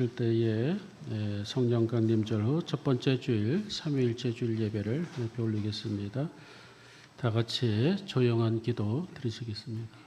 때에 성령 강림절 후 첫 번째 주일 삼위일체 주일 예배를 올리겠습니다. 다 같이 조용한 기도 드리시겠습니다.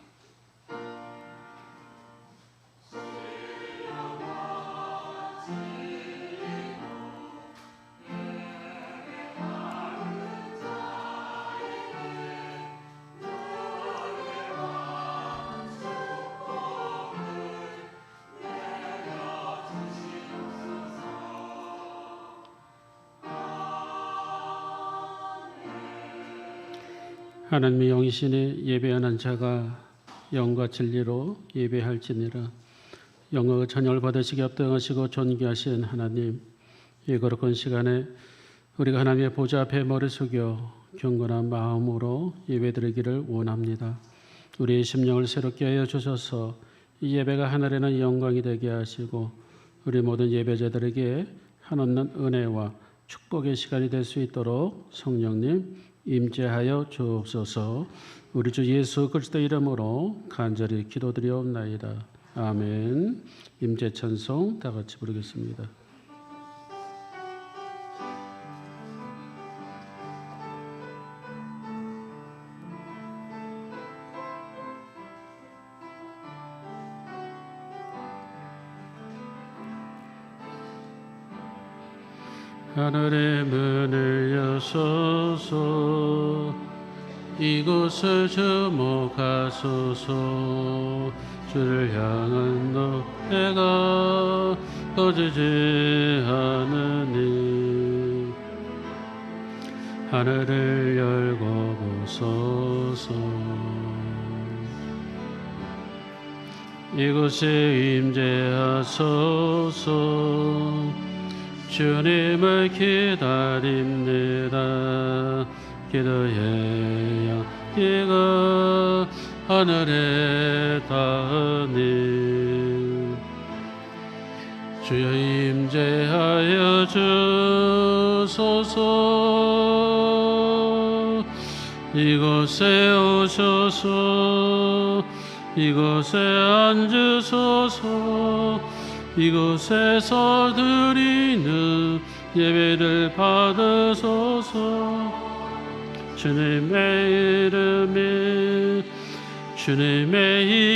하나님의 영이시니 예배하는 자가 영과 진리로 예배할지니라. 영광과 찬양을 받으시기 합당하시고 존귀하신 하나님, 이 거룩한 시간에 우리가 하나님의 보좌 앞에 머리 숙여 경건한 마음으로 예배드리기를 원합니다. 우리의 심령을 새롭게 하여 주셔서 이 예배가 하늘에는 영광이 되게 하시고 우리 모든 예배자들에게 한없는 은혜와 축복의 시간이 될 수 있도록 성령님 임재하여 주옵소서. 우리 주 예수 그리스도 이름으로 간절히 기도드리옵나이다. 아멘. 임재 찬송 다 같이 부르겠습니다. 하늘의 문을 여소서, 이곳을 주목하소서. 주를 향한 노래가 꺼지지 않으니 하늘을 열고 보소서. 이곳에 임재하소서. 주님을 기다립니다. 기도의 향기가 하늘에 닿으니 주여 임재하여 주소서. 이곳에 오소서. 이곳에 앉으소서. 이곳에서 드리는 예배를 받으소서. 주님의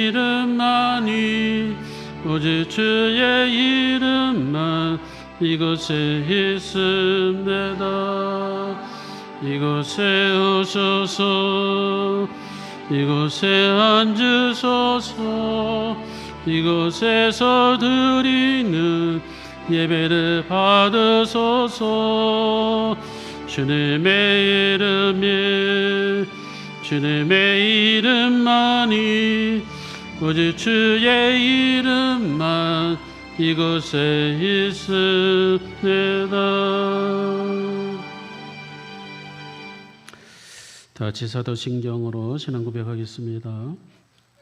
이름만이, 오직 주의 이름만 이곳에 있습니다. 이곳에 오소서. 이곳에 앉으소서. 이곳에서 드리는 예배를 받으소서. 주님의 이름만이, 오직 주의 이름만 이곳에 있습니다. 다 같이 사도신경으로 신앙 고백하겠습니다.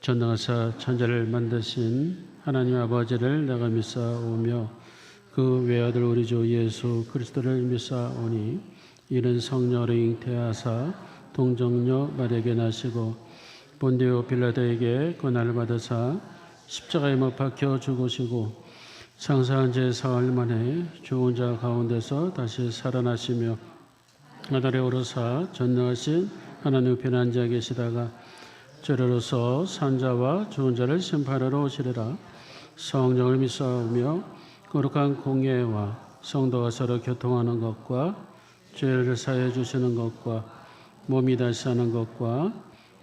전능하사 천지를 만드신 하나님 아버지를 내가 믿사오며 그 외아들 우리 주 예수 그리스도를 믿사오니 이는 성령으로 잉태하사 동정녀 마리아에게 나시고 본디오 빌라도에게 고난을 받으사 십자가에 못 박혀 죽으시고 장사한 지 사흘 만에 죽은 자 가운데서 다시 살아나시며 하늘에 오르사 전능하신 하나님 편에 앉아 계시다가 저리로서 산자와 죽은 자를 심판하러 오시리라. 성령을 믿사오며 거룩한 공예와 성도가 서로 교통하는 것과 죄를 사해 주시는 것과 몸이 다시 사는 것과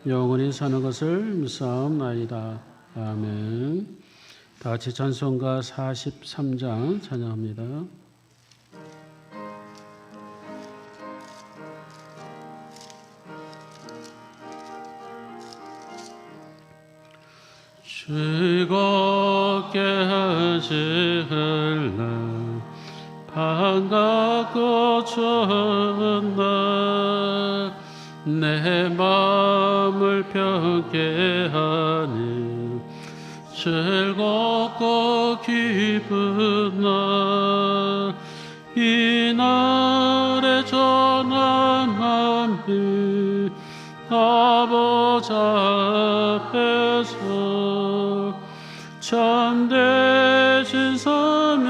영원히 사는 것을 믿사옵나이다. 아멘. 다 같이 찬송가 43장 찬양합니다. 즐겁게 하시길래 반갑고 좋은 날 내 마음을 평게 하니 즐겁고 기쁜 날 이 날에 전함함이 아버지 앞에서 참되신 사명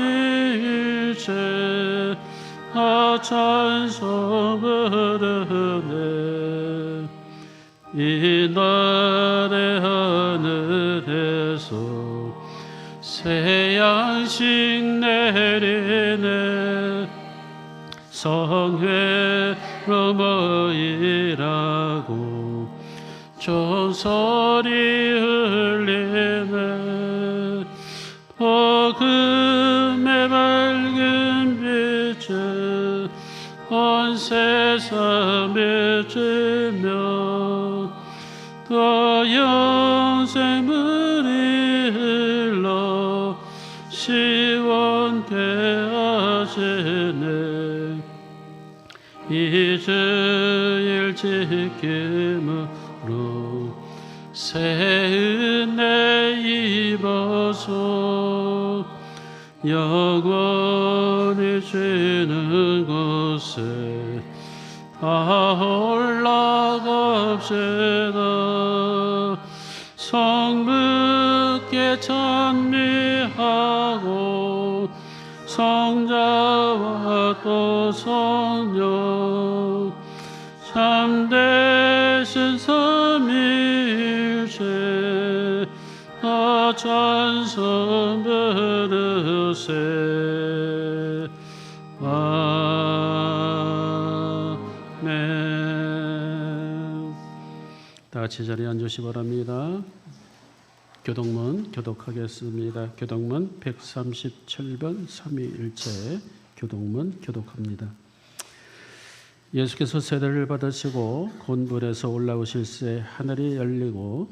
이제 찬송 부르네. 이날의 하늘에서 새 양식 내리네. 성회로 모이라고 종소리 흘리네. 복음의 밝은 빛을 온 세상 비추며 또 영생물이 흘러 시원케 하시네. 이 주일 지킴으로 새 은혜 입어서 영원히 쉬는 곳에 다 올라갑시다. 성부께 찬미하고 성자와 또 성령 참되신 삼위일체 다 찬송 부르세. 아멘. 다 같이 자리에 앉으시 바랍니다. 교독문 교독하겠습니다. 교독문 137번 삼위일체 교독문 교독합니다. 예수께서 세례를 받으시고 곤불에서 올라오실새 하늘이 열리고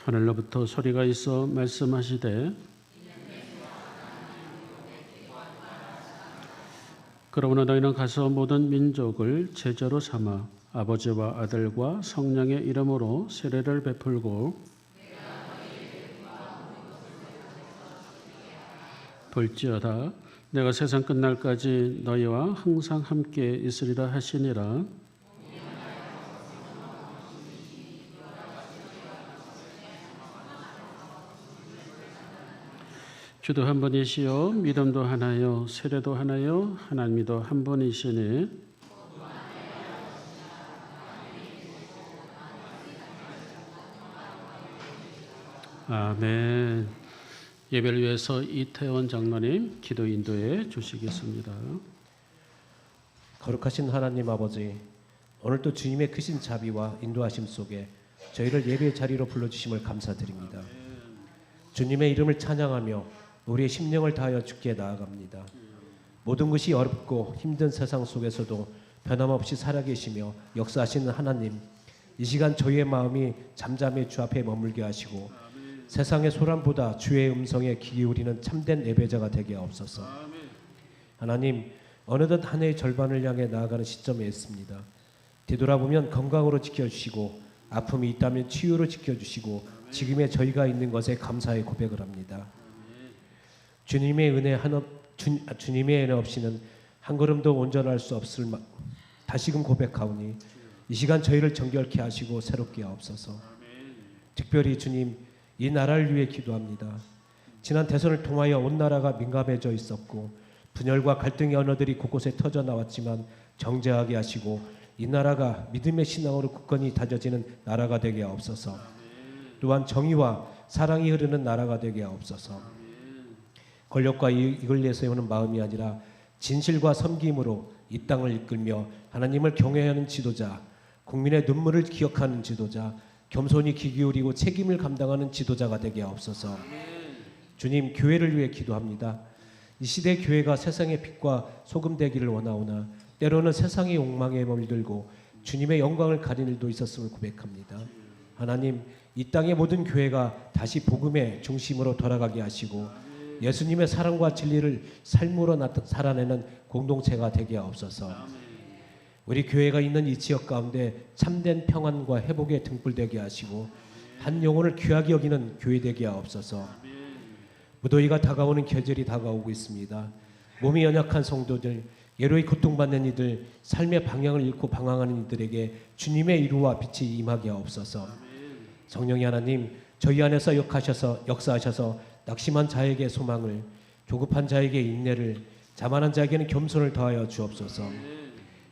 하늘로부터 소리가 있어 말씀하시되 그러므로 너희는 가서 모든 민족을 제자로 삼아 아버지와 아들과 성령의 이름으로 세례를 베풀고 볼지어다 내가 세상 끝날까지 너희와 항상 함께 있으리라 하시니라. 주도 한 분이시요 믿음도 하나요 세례도 하나요 하나님이도 한 분이시니 아멘. 예배를 위해서 이태원 장로님 기도 인도해 주시겠습니다. 거룩하신 하나님 아버지, 오늘도 주님의 크신 자비와 인도하심 속에 저희를 예배 자리로 불러주심을 감사드립니다. 주님의 이름을 찬양하며 우리의 심령을 다하여 주께 나아갑니다. 모든 것이 어렵고 힘든 세상 속에서도 변함없이 살아계시며 역사하시는 하나님, 이 시간 저희의 마음이 잠잠히 주 앞에 머물게 하시고 세상의 소란보다 주의 음성에 귀 기울이는 참된 예배자가 되게 하옵소서. 하나님, 어느덧 한 해의 절반을 향해 나아가는 시점에 있습니다. 뒤돌아보면 건강으로 지켜주시고 아픔이 있다면 치유로 지켜주시고 지금의 저희가 있는 것에 감사의 고백을 합니다. 주님의 은혜 없이는 한 걸음도 온전할 수 없을 다시금 고백하오니 이 시간 저희를 정결케 하시고 새롭게 하옵소서. 특별히 주님, 이 나라를 위해 기도합니다. 지난 대선을 통하여 온 나라가 민감해져 있었고 분열과 갈등의 언어들이 곳곳에 터져 나왔지만 정제하게 하시고 이 나라가 믿음의 신앙으로 굳건히 다져지는 나라가 되게 하옵소서. 또한 정의와 사랑이 흐르는 나라가 되게 하옵소서. 권력과 이익을 내세우는 마음이 아니라 진실과 섬김으로 이 땅을 이끌며 하나님을 경외하는 지도자, 국민의 눈물을 기억하는 지도자, 겸손히 귀 기울이고 책임을 감당하는 지도자가 되게 하옵소서. 주님, 교회를 위해 기도합니다. 이 시대 교회가 세상의 빛과 소금 되기를 원하오나 때로는 세상의 욕망에 물들고 주님의 영광을 가린 일도 있었음을 고백합니다. 하나님, 이 땅의 모든 교회가 다시 복음의 중심으로 돌아가게 하시고 예수님의 사랑과 진리를 삶으로 살아내는 공동체가 되게 하옵소서. 우리 교회가 있는 이 지역 가운데 참된 평안과 회복의 등불되게 하시고 한 영혼을 귀하게 여기는 교회 되게 하옵소서. 무더위가 다가오는 계절이 다가오고 있습니다. 몸이 연약한 성도들, 예로이 고통받는 이들, 삶의 방향을 잃고 방황하는 이들에게 주님의 이루와 빛이 임하게 하옵소서. 성령의 하나님, 저희 안에서 역사하셔서 낙심한 자에게 소망을, 조급한 자에게 인내를, 자만한 자에게는 겸손을 더하여 주옵소서.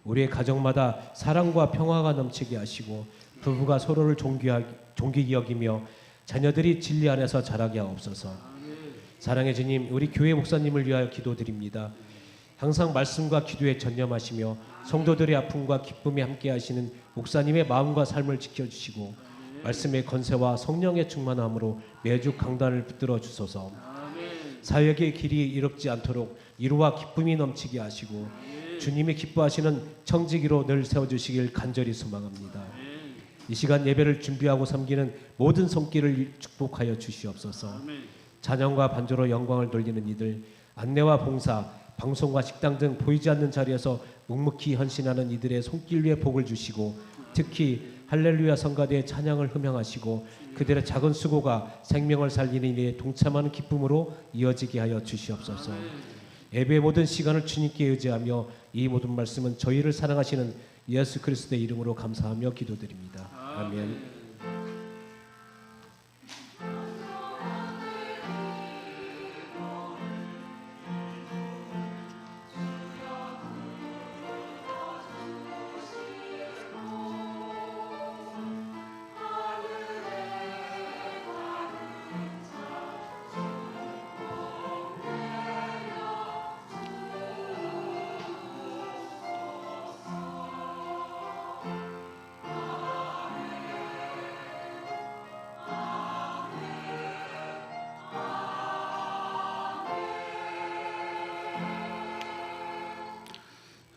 우리의 가정마다 사랑과 평화가 넘치게 하시고 부부가 서로를 존귀히 여기며 자녀들이 진리 안에서 자라게 하옵소서. 사랑의 주님, 우리 교회 목사님을 위하여 기도드립니다. 항상 말씀과 기도에 전념하시며 성도들의 아픔과 기쁨에 함께 하시는 목사님의 마음과 삶을 지켜주시고 말씀의 건세와 성령의 충만함으로 매주 강단을 붙들어 주소서. 사역의 길이 이롭지 않도록 이루와 기쁨이 넘치게 하시고 주님이 기뻐하시는 청지기로 늘 세워주시길 간절히 소망합니다. 이 시간 예배를 준비하고 섬기는 모든 손길을 축복하여 주시옵소서. 찬양과 반주로 영광을 돌리는 이들, 안내와 봉사, 방송과 식당 등 보이지 않는 자리에서 묵묵히 헌신하는 이들의 손길 위에 복을 주시고 특히 할렐루야 성가대의 찬양을 흠양하시고 그들의 작은 수고가 생명을 살리는 일에 동참하는 기쁨으로 이어지게 하여 주시옵소서. 예배의 모든 시간을 주님께 의지하며 이 모든 말씀은 저희를 사랑하시는 예수 그리스도의 이름으로 감사하며 기도드립니다. 아멘.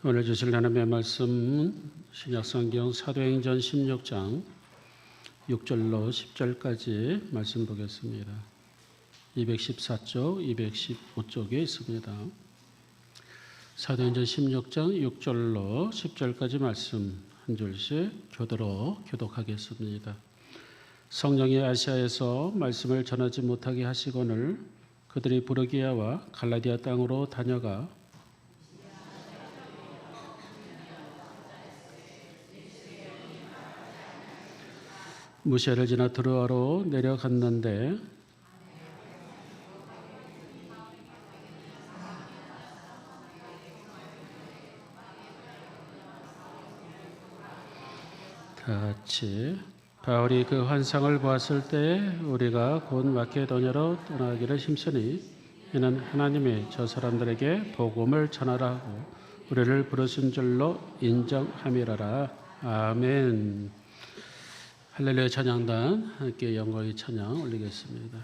오늘 주실 하나님의 말씀은 신약성경 사도행전 16장 6절로 10절까지 말씀 보겠습니다. 214쪽, 215쪽에 있습니다. 사도행전 16장 6절로 10절까지 말씀 한 줄씩 교대로 교독하겠습니다. 성령이 아시아에서 말씀을 전하지 못하게 하시거늘 그들이 부르기아와 갈라디아 땅으로 다녀가 무시아를 지나 드로아로 내려갔는데 같이 바울이 그 환상을 보았을 때 우리가 곧 마케도냐로 떠나기를 힘쓰니 이는 하나님이 저 사람들에게 복음을 전하라 하고 우리를 부르신 줄로 인정함이라라. 아멘. 할렐루야 찬양단 함께 영광의 찬양 올리겠습니다.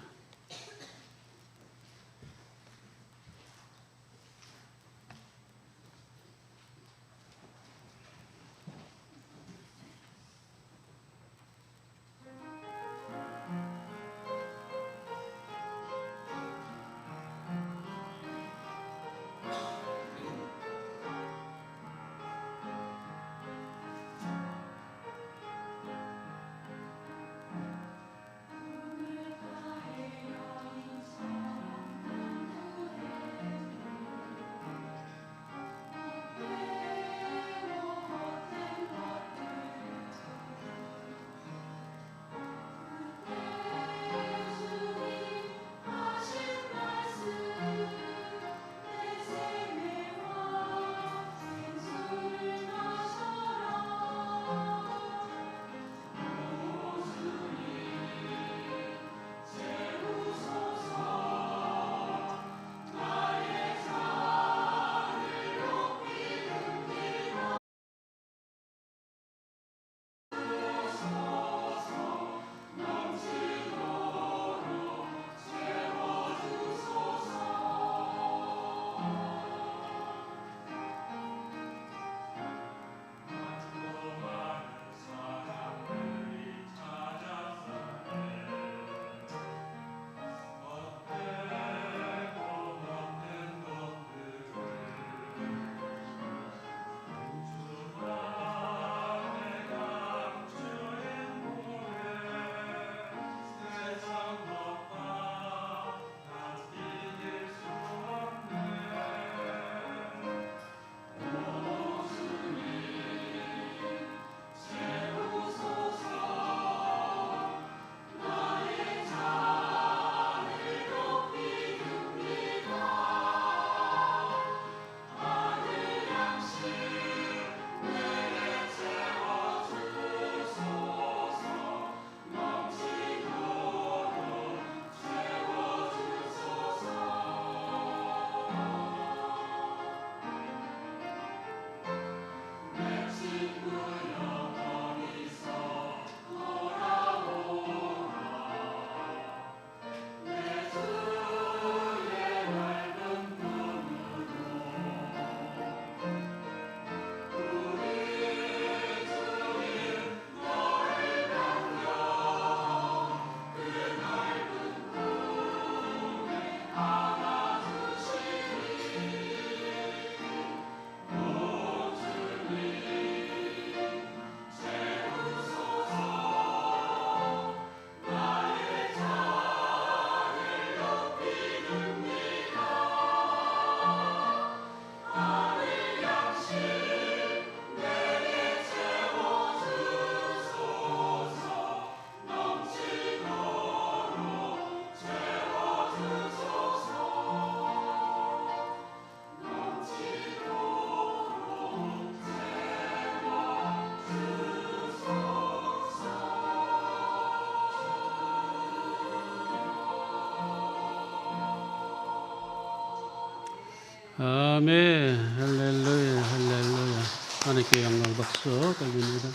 아멘. 할렐루야, 할렐루야. 하나님께 영광 박수 돌립니다.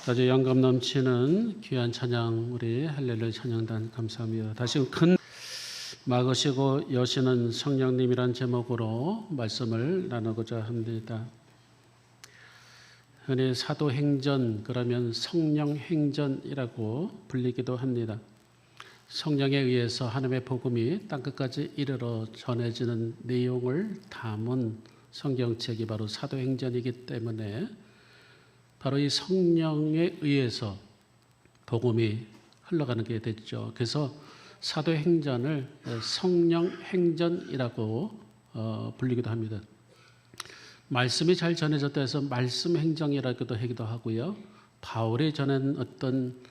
아주 영감 넘치는 귀한 찬양, 우리 할렐루야 찬양단 감사합니다. 다시 큰 막으시고 여시는 성령님이란 제목으로 말씀을 나누고자 합니다. 흔히 사도행전 그러면 성령행전이라고 불리기도 합니다. 성령에 의해서 하나님의 복음이 땅끝까지 이르러 전해지는 내용을 담은 성경책이 바로 사도행전이기 때문에 바로 이 성령에 의해서 복음이 흘러가는 게 됐죠. 그래서 사도행전을 성령행전이라고 불리기도 합니다. 말씀이 잘 전해졌다 해서 말씀행정이라고도 하기도 하고요. 바울이 전한 어떤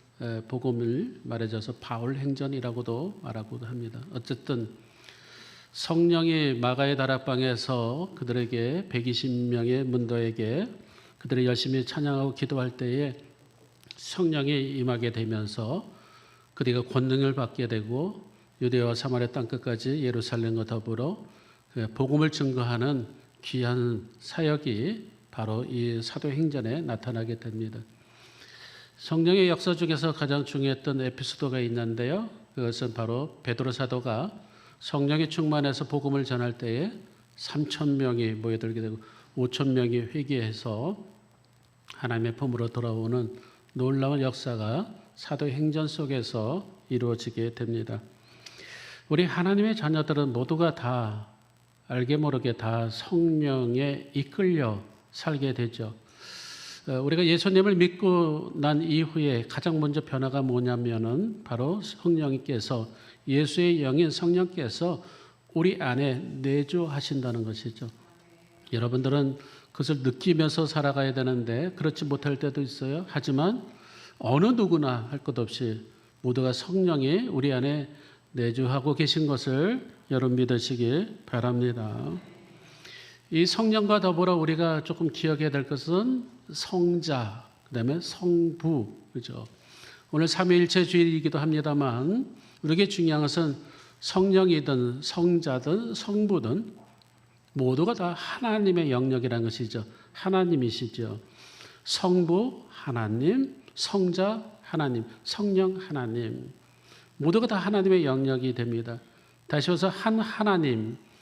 복음을 말해줘서 바울행전이라고도 말하고도 합니다. 어쨌든 성령이 마가의 다락방에서 그들에게 120명의 문도에게 그들이 열심히 찬양하고 기도할 때에 성령이 임하게 되면서 그들이 권능을 받게 되고 유대와 사마리아 땅끝까지 예루살렘과 더불어 복음을 증거하는 귀한 사역이 바로 이 사도행전에 나타나게 됩니다. 성령의 역사 중에서 가장 중요했던 에피소드가 있는데요. 그것은 바로 베드로 사도가 성령이 충만해서 복음을 전할 때에 3,000명이 모여들게 되고 5,000명이 회개해서 하나님의 품으로 돌아오는 놀라운 역사가 사도행전 속에서 이루어지게 됩니다. 우리 하나님의 자녀들은 모두가 다 알게 모르게 다 성령에 이끌려 살게 되죠. 우리가 예수님을 믿고 난 이후에 가장 먼저 변화가 뭐냐면은 바로 성령께서 예수의 영인 성령께서 우리 안에 내주하신다는 것이죠. 여러분들은 그것을 느끼면서 살아가야 되는데 그렇지 못할 때도 있어요. 하지만 어느 누구나 할 것 없이 모두가 성령이 우리 안에 내주하고 계신 것을 여러분 믿으시기 바랍니다. 이 성령과 더불어 우리가 조금 기억해야 될 것은 성자, 그다음에 성부, 그죠? 오늘 삼위일체 주일이기도 합니다만 우리에게 중요한 것은 성령이든 성자든 성부든 모두가 다 하나님의 영역이라는 것이죠. 하나님이시죠. 성부 하나님, 성자 하나님, 성령 하나님, 모두가 다 하나님의 영역이 됩니다. 다시 해서 한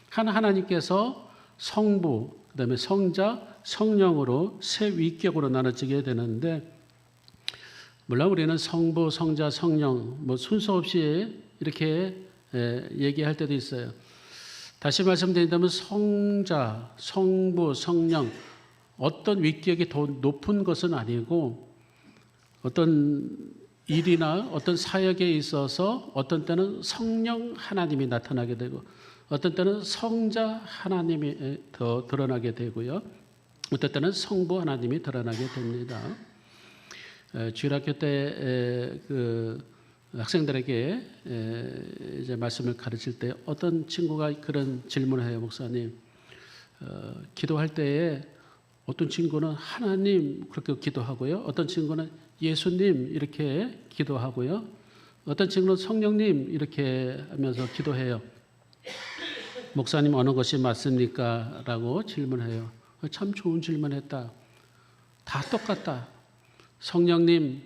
하나님께서 성부, 그다음에 성자, 성령으로 세 위격으로 나눠지게 되는데, 물론 우리는 성부, 성자, 성령 뭐 순서 없이 이렇게 얘기할 때도 있어요. 다시 말씀드린다면 성자, 성부, 성령 어떤 위격이 더 높은 것은 아니고 어떤 일이나 어떤 사역에 있어서 어떤 때는 성령 하나님이 나타나게 되고 어떤 때는 성자 하나님이 더 드러나게 되고요. 어떤 때는 성부 하나님이 드러나게 됩니다. 주일학교 때 그 학생들에게 이제 말씀을 가르칠 때 어떤 친구가 그런 질문을 해요. 목사님, 기도할 때에 어떤 친구는 하나님 그렇게 기도하고요. 어떤 친구는 예수님 이렇게 기도하고요. 어떤 친구는 성령님 이렇게 하면서 기도해요. 목사님 어느 것이 맞습니까? 라고 질문해요. 참 좋은 질문했다. 다 똑같다. 성령님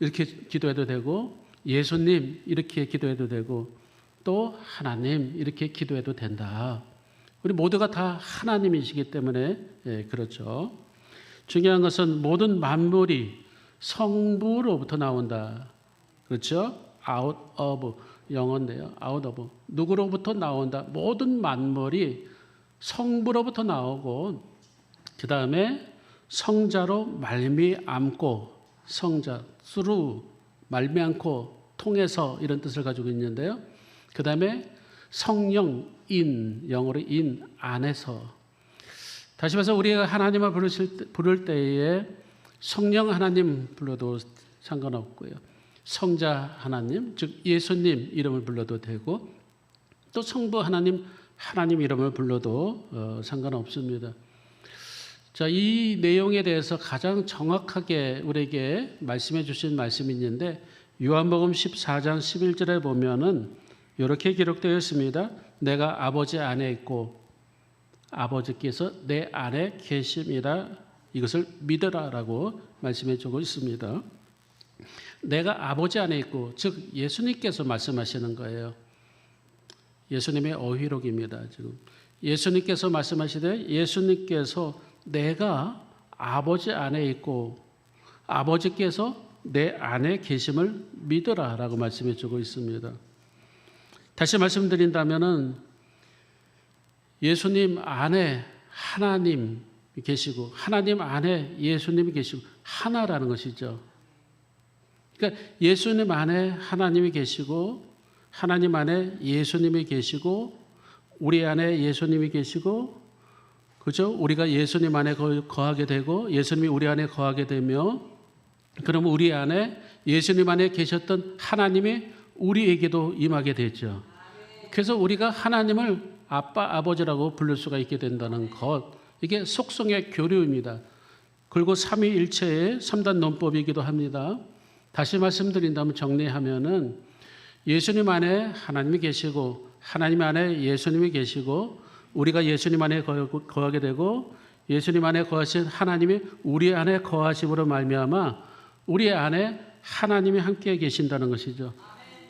이렇게 기도해도 되고 예수님 이렇게 기도해도 되고 또 하나님 이렇게 기도해도 된다. 우리 모두가 다 하나님이시기 때문에 그렇죠. 중요한 것은 모든 만물이 성부로부터 나온다. 그렇죠? out of 영어인데요. out of 누구로부터 나온다. 모든 만물이 성부로부터 나오고 그 다음에 성자로 말미암고 성자 through 말미암고 통해서 이런 뜻을 가지고 있는데요. 그 다음에 성령 in 영어로 in 안에서 다시 말해서 우리가 하나님을 부를 때에 성령 하나님 불러도 상관없고요. 성자 하나님 즉 예수님 이름을 불러도 되고 또 성부 하나님 이름을 불러도 상관없습니다. 자, 이 내용에 대해서 가장 정확하게 우리에게 말씀해 주신 말씀이 있는데 요한복음 14장 11절에 보면은 이렇게 기록되어 있습니다. 내가 아버지 안에 있고 아버지께서 내 안에 계심이라 이것을 믿으라라고 말씀해 주고 있습니다. 내가 아버지 안에 있고, 즉 예수님께서 말씀하시는 거예요. 예수님의 어휘록입니다. 지금 예수님께서 말씀하시되 예수님께서 내가 아버지 안에 있고 아버지께서 내 안에 계심을 믿으라라고 말씀해 주고 있습니다. 다시 말씀드린다면은 예수님 안에 하나님 계시고 하나님 안에 예수님이 계시고 하나라는 것이죠. 그러니까 예수님 안에 하나님이 계시고 하나님 안에 예수님이 계시고 우리 안에 예수님이 계시고, 그죠? 우리가 예수님 안에 거하게 되고 예수님이 우리 안에 거하게 되며, 그러면 우리 안에 예수님 안에 계셨던 하나님이 우리에게도 임하게 되죠. 그래서 우리가 하나님을 아빠, 아버지라고 부를 수가 있게 된다는 것, 이게 속성의 교류입니다. 그리고 삼위일체의 3단 논법이기도 합니다. 다시 말씀드린다면 정리하면은 예수님 안에 하나님이 계시고 하나님 안에 예수님이 계시고 우리가 예수님 안에 거하게 되고 예수님 안에 거하신 하나님이 우리 안에 거하심으로 말미암아 우리 안에 하나님이 함께 계신다는 것이죠.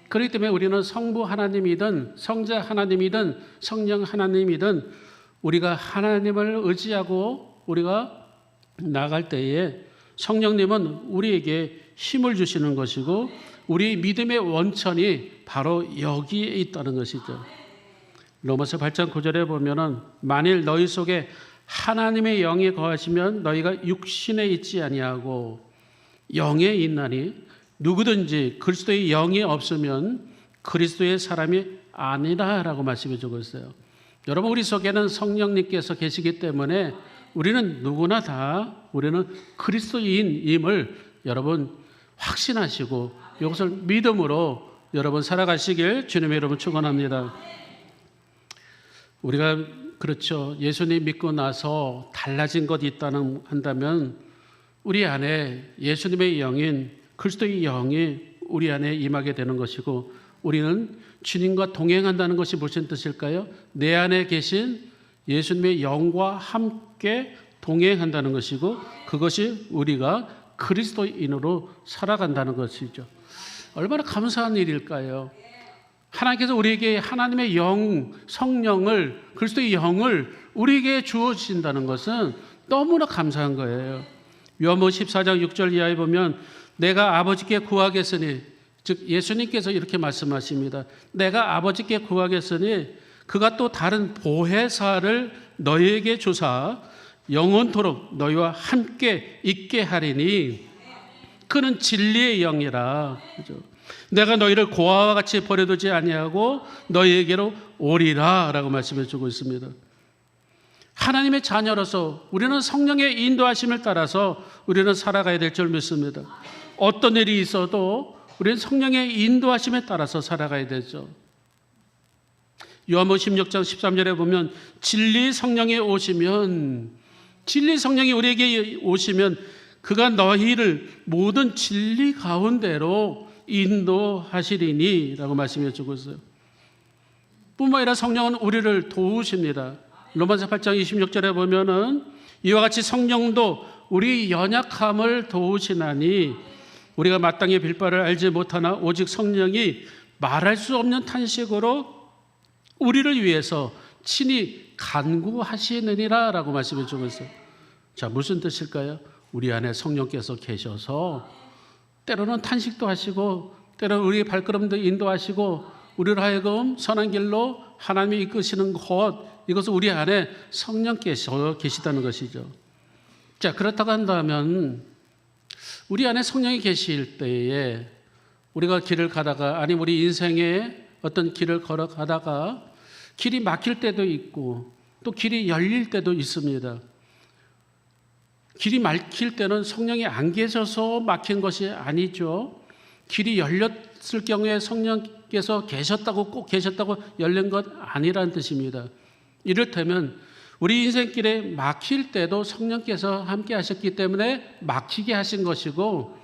그렇기 때문에 우리는 성부 하나님이든 성자 하나님이든 성령 하나님이든 우리가 하나님을 의지하고 우리가 나갈 때에 성령님은 우리에게 힘을 주시는 것이고 우리 믿음의 원천이 바로 여기에 있다는 것이죠. 로마서 8장 9절에 보면은 만일 너희 속에 하나님의 영이 거하시면 너희가 육신에 있지 아니하고 영에 있나니 누구든지 그리스도의 영이 없으면 그리스도의 사람이 아니라라고 말씀해 주고 있어요. 여러분, 우리 속에는 성령님께서 계시기 때문에 우리는 누구나 다 우리는 그리스도인임을 여러분 확신하시고 이것을 믿음으로 여러분 살아가시길 주님의 이름으로 축원합니다. 우리가 그렇죠. 예수님 믿고 나서 달라진 것이 있다는 한다면 우리 안에 예수님의 영인 그리스도의 영이 우리 안에 임하게 되는 것이고 우리는 주님과 동행한다는 것이 무슨 뜻일까요? 내 안에 계신 예수님의 영과 함께 동행한다는 것이고 그것이 우리가 그리스도인으로 살아간다는 것이죠. 얼마나 감사한 일일까요? 하나님께서 우리에게 하나님의 영, 성령을, 그리스도의 영을 우리에게 주어주신다는 것은 너무나 감사한 거예요. 요한복음 14장 6절 이하에 보면 내가 아버지께 구하겠으니, 즉 예수님께서 이렇게 말씀하십니다. 내가 아버지께 구하겠으니 그가 또 다른 보혜사를 너희에게 주사 영원토록 너희와 함께 있게 하리니 그는 진리의 영이라. 그죠? 내가 너희를 고아와 같이 버려두지 아니하고 너희에게로 오리라 라고 말씀해 주고 있습니다. 하나님의 자녀로서 우리는 성령의 인도하심을 따라서 우리는 살아가야 될 줄 믿습니다. 어떤 일이 있어도 우리는 성령의 인도하심에 따라서 살아가야 되죠. 요한복음 16장 13절에 보면 진리 성령이 오시면, 진리 성령이 우리에게 오시면 그가 너희를 모든 진리 가운데로 인도하시리니 라고 말씀해 주고 있어요. 뿐만 아니라 성령은 우리를 도우십니다. 로마서 8장 26절에 보면은 이와 같이 성령도 우리 연약함을 도우시나니 우리가 마땅히 빌 바를 알지 못하나 오직 성령이 말할 수 없는 탄식으로 우리를 위해서 친히 간구하시느니라 라고 말씀해 주고 있어요. 자, 무슨 뜻일까요? 우리 안에 성령께서 계셔서 때로는 탄식도 하시고 때로는 우리의 발걸음도 인도하시고 우리를 하여금 선한 길로 하나님이 이끄시는 것, 이것은 우리 안에 성령께서 계시다는 것이죠. 자, 그렇다고 한다면 우리 안에 성령이 계실 때에 우리가 길을 가다가, 아니 우리 인생의 어떤 길을 걸어가다가 길이 막힐 때도 있고 또 길이 열릴 때도 있습니다. 길이 막힐 때는 성령이 안 계셔서 막힌 것이 아니죠. 길이 열렸을 경우에 성령께서 계셨다고, 꼭 계셨다고 열린 것 아니라는 뜻입니다. 이를테면 우리 인생길에 막힐 때도 성령께서 함께 하셨기 때문에 막히게 하신 것이고,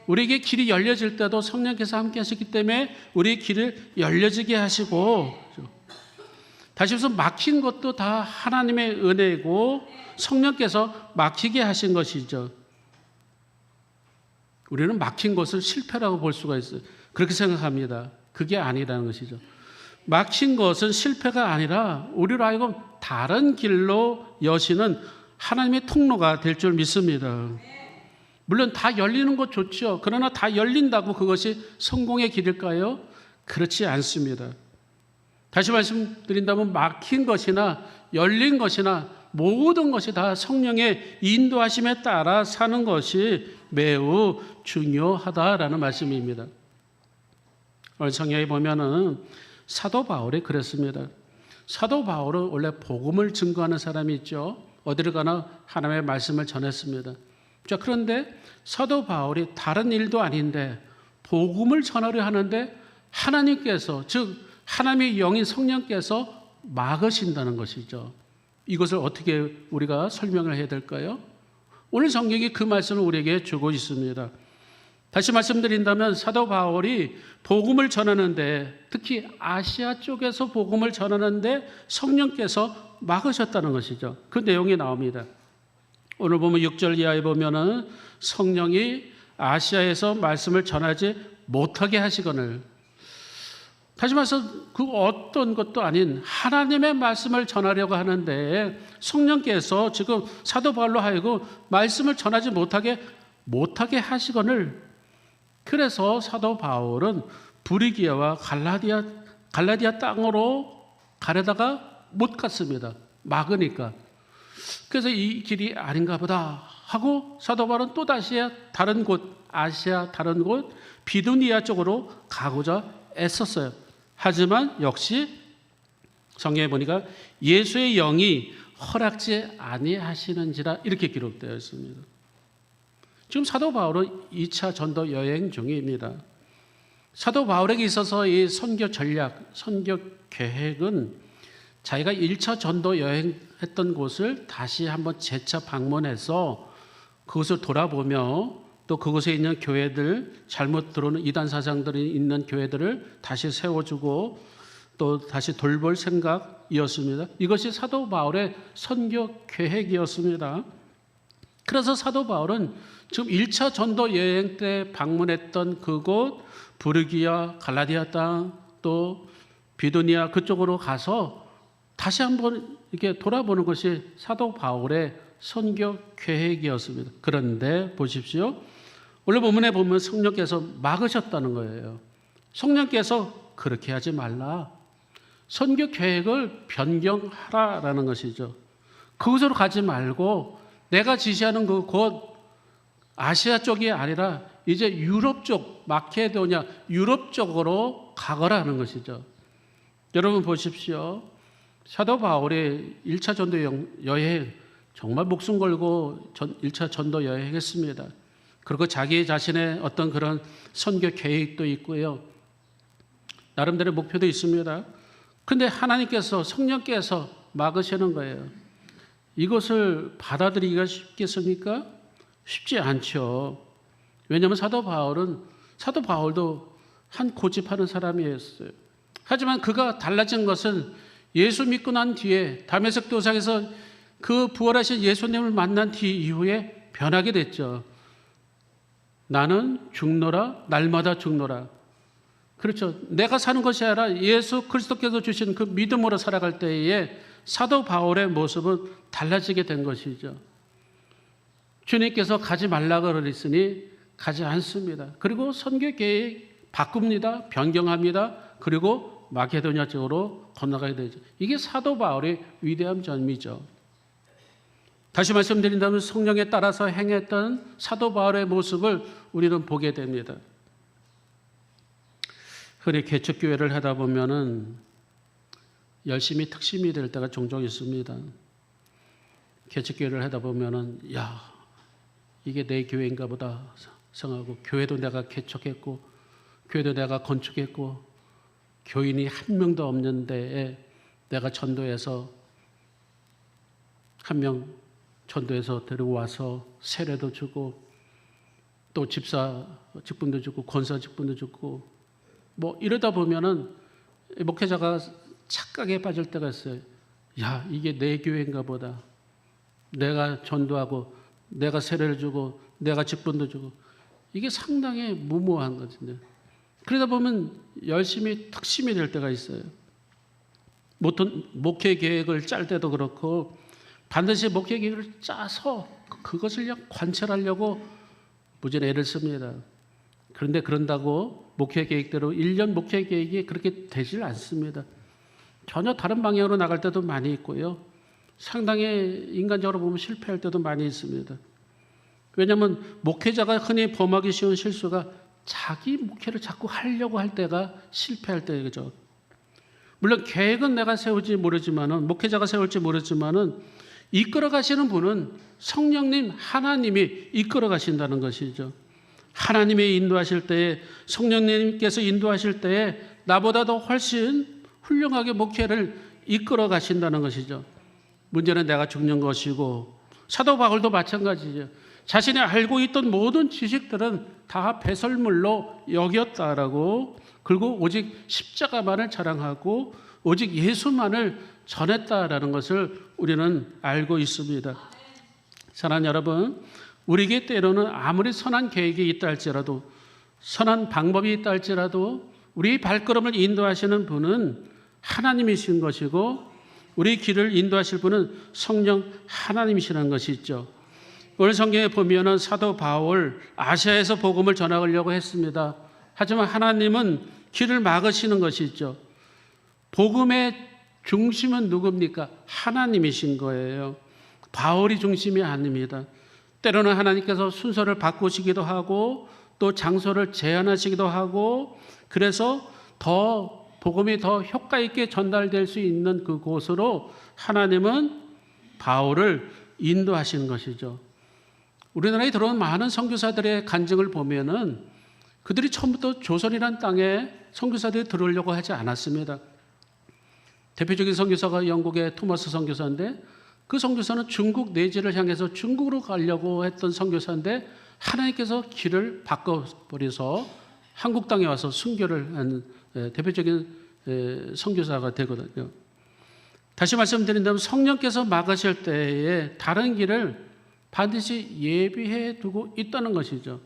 우리에게 길이 열려질 때도 성령께서 함께 하셨기 때문에 우리의 길을 열려지게 하시고, 다시 말해서 막힌 것도 다 하나님의 은혜고 성령께서 막히게 하신 것이죠. 우리는 막힌 것을 실패라고 볼 수가 있어요. 그렇게 생각합니다. 그게 아니라는 것이죠. 막힌 것은 실패가 아니라 우리로 하여금 다른 길로 여시는 하나님의 통로가 될 줄 믿습니다. 물론 다 열리는 것 좋죠. 그러나 다 열린다고 그것이 성공의 길일까요? 그렇지 않습니다. 다시 말씀드린다면 막힌 것이나 열린 것이나 모든 것이 다 성령의 인도하심에 따라 사는 것이 매우 중요하다라는 말씀입니다. 오늘 성경에 보면은 사도 바울이 그랬습니다. 사도 바울은 원래 복음을 증거하는 사람이 있죠. 어디를 가나 하나님의 말씀을 전했습니다. 자, 그런데 사도 바울이 다른 일도 아닌데 복음을 전하려 하는데 하나님께서, 즉 하나님의 영인 성령께서 막으신다는 것이죠. 이것을 어떻게 우리가 설명을 해야 될까요? 오늘 성경이 그 말씀을 우리에게 주고 있습니다. 다시 말씀드린다면 사도 바울이 복음을 전하는데, 특히 아시아 쪽에서 복음을 전하는데 성령께서 막으셨다는 것이죠. 그 내용이 나옵니다. 오늘 보면 6절 이하에 보면은 성령이 아시아에서 말씀을 전하지 못하게 하시거늘, 다시 말해서 그 어떤 것도 아닌 하나님의 말씀을 전하려고 하는데 성령께서 지금 사도 바울로 하여금 말씀을 전하지 못하게 하시거늘, 그래서 사도 바울은 브리기아와 갈라디아 땅으로 가려다가 못 갔습니다. 막으니까. 그래서 이 길이 아닌가 보다 하고 사도 바울은 또다시 다른 곳, 아시아 다른 곳 비두니아 쪽으로 가고자 애썼어요. 하지만 역시 성경에 보니까 예수의 영이 허락지 아니하시는지라 이렇게 기록되어 있습니다. 지금 사도 바울은 2차 전도 여행 중입니다. 사도 바울에게 있어서 이 선교 전략, 선교 계획은 자기가 1차 전도 여행했던 곳을 다시 한번 재차 방문해서 그것을 돌아보며 또 그곳에 있는 교회들, 잘못 들어오는 이단 사상들이 있는 교회들을 다시 세워주고 또 다시 돌볼 생각이었습니다. 이것이 사도 바울의 선교 계획이었습니다. 그래서 사도 바울은 지금 1차 전도 여행 때 방문했던 그곳 브르기아, 갈라디아 땅, 또 비두니아 그쪽으로 가서 다시 한번 이렇게 돌아보는 것이 사도 바울의 선교 계획이었습니다. 그런데 보십시오. 원래 본문에 보면 성령께서 막으셨다는 거예요. 성령께서 그렇게 하지 말라. 선교 계획을 변경하라라는 것이죠. 그곳으로 가지 말고 내가 지시하는 그 곳 아시아 쪽이 아니라 이제 유럽 쪽, 마케도냐 유럽 쪽으로 가거라는 것이죠. 여러분 보십시오. 사도 바울이 1차 전도 여행 정말 목숨 걸고 1차 전도 여행했습니다. 그리고 자기 자신의 어떤 그런 선교 계획도 있고요. 나름대로 목표도 있습니다. 그런데 하나님께서, 성령께서 막으시는 거예요. 이것을 받아들이기가 쉽겠습니까? 쉽지 않죠. 왜냐하면 사도 바울도 한 고집하는 사람이었어요. 하지만 그가 달라진 것은 예수 믿고 난 뒤에 다메섹 도상에서 그 부활하신 예수님을 만난 뒤 이후에 변하게 됐죠. 나는 죽노라, 날마다 죽노라. 그렇죠. 내가 사는 것이 아니라 예수 그리스도께서 주신 그 믿음으로 살아갈 때에 사도 바울의 모습은 달라지게 된 것이죠. 주님께서 가지 말라고 그랬으니 가지 않습니다. 그리고 선교 계획 바꿉니다. 변경합니다. 그리고 마케도냐 쪽으로 건너가게 되죠. 이게 사도 바울의 위대한 점이죠. 다시 말씀드린다면 성령에 따라서 행했던 사도 바울의 모습을 우리는 보게 됩니다. 흔히 개척교회를 하다 보면은 열심히 특심이 될 때가 종종 있습니다. 개척교회를 하다 보면은 이게 내 교회인가 보다 생각하고, 교회도 내가 개척했고 교회도 내가 건축했고 교인이 한 명도 없는데 내가 전도해서 한 명 전도해서 데리고 와서 세례도 주고 또 집사 직분도 주고 권사 직분도 주고 뭐 이러다 보면은 목회자가 착각에 빠질 때가 있어요. 야, 이게 내 교회인가 보다. 내가 전도하고 내가 세례를 주고 내가 직분도 주고 이게 상당히 무모한 거거든요. 그러다 보면 열심히 특심이 될 때가 있어요. 목회 계획을 짤 때도 그렇고 반드시 목회 계획을 짜서 그것을 그냥 관철하려고 무지한 애를 씁니다. 그런데 그런다고 목회 계획대로 1년 목회 계획이 그렇게 되질 않습니다. 전혀 다른 방향으로 나갈 때도 많이 있고요. 상당히 인간적으로 보면 실패할 때도 많이 있습니다. 왜냐하면 목회자가 흔히 범하기 쉬운 실수가 자기 목회를 자꾸 하려고 할 때가 실패할 때죠. 물론 계획은 내가 세우지 모르지만은 목회자가 세울지 모르지만은 이끌어 가시는 분은 성령님 하나님이 이끌어 가신다는 것이죠. 하나님이 인도하실 때에 성령님께서 인도하실 때에 나보다 더 훨씬 훌륭하게 목회를 이끌어 가신다는 것이죠. 문제는 내가 죽는 것이고 사도 바울도 마찬가지죠. 자신이 알고 있던 모든 지식들은 다 배설물로 여겼다라고 그리고 오직 십자가만을 자랑하고 오직 예수만을 전했다라는 것을 우리는 알고 있습니다. 사랑하는 여러분, 우리에게 때로는 아무리 선한 계획이 있다 할지라도 선한 방법이 있다 할지라도 우리 발걸음을 인도하시는 분은 하나님이신 것이고 우리 길을 인도하실 분은 성령 하나님이시라는 것이 있죠. 오늘 성경에 보면은 사도 바울 아시아에서 복음을 전하려고 했습니다. 하지만 하나님은 길을 막으시는 것이 있죠. 복음의 중심은 누굽니까? 하나님이신 거예요. 바울이 중심이 아닙니다. 때로는 하나님께서 순서를 바꾸시기도 하고 또 장소를 제한하시기도 하고 그래서 더 복음이 더 효과 있게 전달될 수 있는 그곳으로 하나님은 바울을 인도하시는 것이죠. 우리나라에 들어온 많은 선교사들의 간증을 보면은 그들이 처음부터 조선이라는 땅에 선교사들이 들어오려고 하지 않았습니다. 대표적인 선교사가 영국의 토마스 선교사인데 그 선교사는 중국 내지를 향해서 중국으로 가려고 했던 선교사인데 하나님께서 길을 바꿔버려서 한국 땅에 와서 순교를 한 대표적인 선교사가 되거든요. 다시 말씀드린다면 성령께서 막으실 때에 다른 길을 반드시 예비해 두고 있다는 것이죠.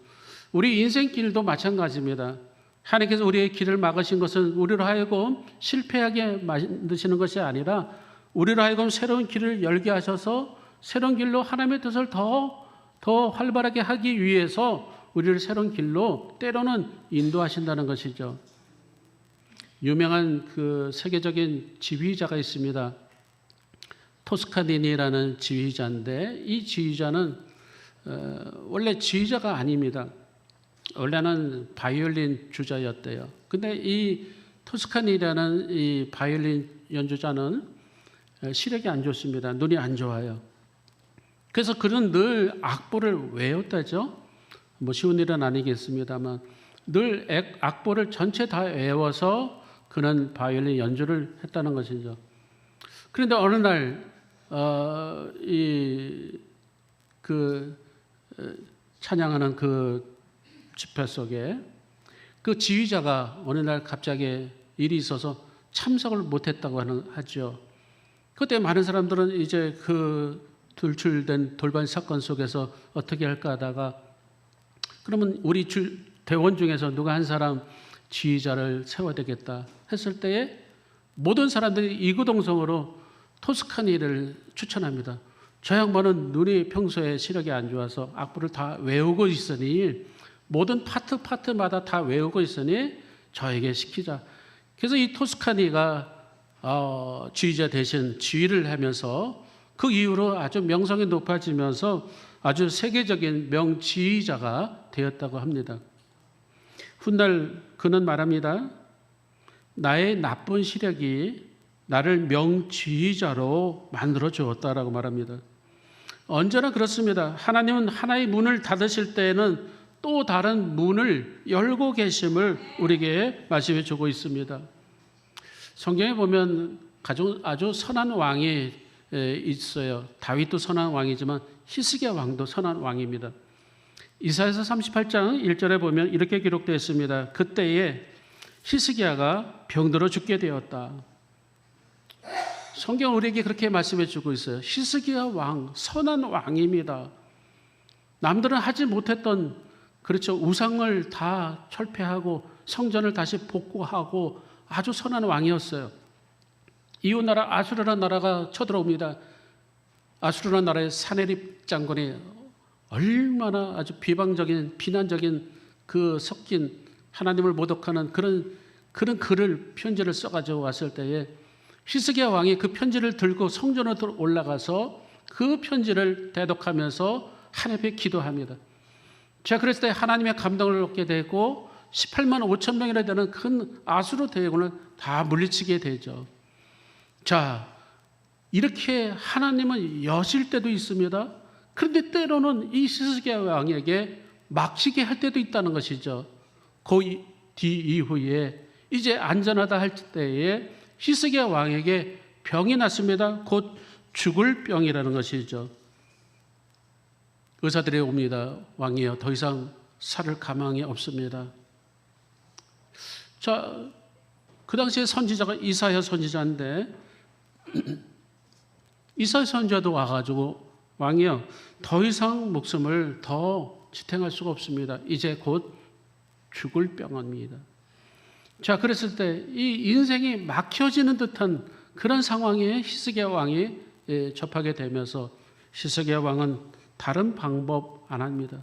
우리 인생길도 마찬가지입니다. 하나님께서 우리의 길을 막으신 것은 우리로 하여금 실패하게 만드시는 것이 아니라 우리로 하여금 새로운 길을 열게 하셔서 새로운 길로 하나님의 뜻을 더 활발하게 하기 위해서 우리를 새로운 길로 때로는 인도하신다는 것이죠. 유명한 그 세계적인 지휘자가 있습니다. 토스카니니라는 지휘자인데 이 지휘자는 원래 지휘자가 아닙니다. 원래는 바이올린 주자였대요. 근데 이 토스카니라는 이 바이올린 연주자는 시력이 안 좋습니다. 눈이 안 좋아요. 그래서 그는 늘 악보를 외웠다죠. 뭐 쉬운 일은 아니겠습니다만 늘 악보를 전체 다 외워서 그는 바이올린 연주를 했다는 것이죠. 그런데 어느 날 찬양하는 그 집회 속에 그 지휘자가 어느 날 갑자기 일이 있어서 참석을 못했다고 하죠. 그때 많은 사람들은 이제 그 돌출된 돌발 사건 속에서 어떻게 할까 하다가 그러면 우리 대원 중에서 누가 한 사람 지휘자를 세워야 되겠다 했을 때에 모든 사람들이 이구동성으로 토스카니를 추천합니다. 저 양반은 눈이 평소에 시력이 안 좋아서 악보를 다 외우고 있으니 모든 파트마다 다 외우고 있으니 저에게 시키자. 그래서 이 토스카니가 지휘자 대신 지휘를 하면서 그 이후로 아주 명성이 높아지면서 아주 세계적인 명지휘자가 되었다고 합니다. 훗날 그는 말합니다. 나의 나쁜 시력이 나를 명지휘자로 만들어 주었다라고 말합니다. 언제나 그렇습니다. 하나님은 하나의 문을 닫으실 때에는 또 다른 문을 열고 계심을 우리에게 말씀해 주고 있습니다. 성경에 보면 아주 선한 왕이 있어요. 다윗도 선한 왕이지만 히스기야 왕도 선한 왕입니다. 이사야서 38장 1절에 보면 이렇게 기록되어 있습니다. 그때에 히스기야가 병들어 죽게 되었다. 성경 우리에게 그렇게 말씀해 주고 있어요. 히스기야 왕, 선한 왕입니다. 남들은 하지 못했던, 그렇죠, 우상을 다 철폐하고 성전을 다시 복구하고 아주 선한 왕이었어요. 이웃 나라 아수르라는 나라가 쳐들어옵니다. 아수르라는 나라의 사네립 장군이 얼마나 아주 비방적인, 비난적인 그 섞인 하나님을 모독하는 그런 글을, 편지를 써가지고 왔을 때에 히스기야 왕이 그 편지를 들고 성전으로 올라가서 그 편지를 대독하면서 하나님 앞에 기도합니다. 제가 그랬을 때 하나님의 감동을 얻게 되고 18만 5천 명이나 되는 큰 아수르 대군을 다 물리치게 되죠. 자, 이렇게 하나님은 여실 때도 있습니다. 그런데 때로는 이 히스기야 왕에게 막히게 할 때도 있다는 것이죠. 그 뒤 이후에 이제 안전하다 할 때에 히스기야 왕에게 병이 났습니다. 곧 죽을 병이라는 것이죠. 의사들이 옵니다. 왕이여, 더 이상 살을 가망이 없습니다. 자, 그 당시에 선지자가 이사야 선지자인데 이사야 선지자도 와가지고 왕이여, 더 이상 목숨을 더 지탱할 수가 없습니다. 이제 곧 죽을 병입니다. 자, 그랬을 때 이 인생이 막혀지는 듯한 그런 상황에 히스기야 왕이 접하게 되면서 히스기야 왕은 다른 방법 안 합니다.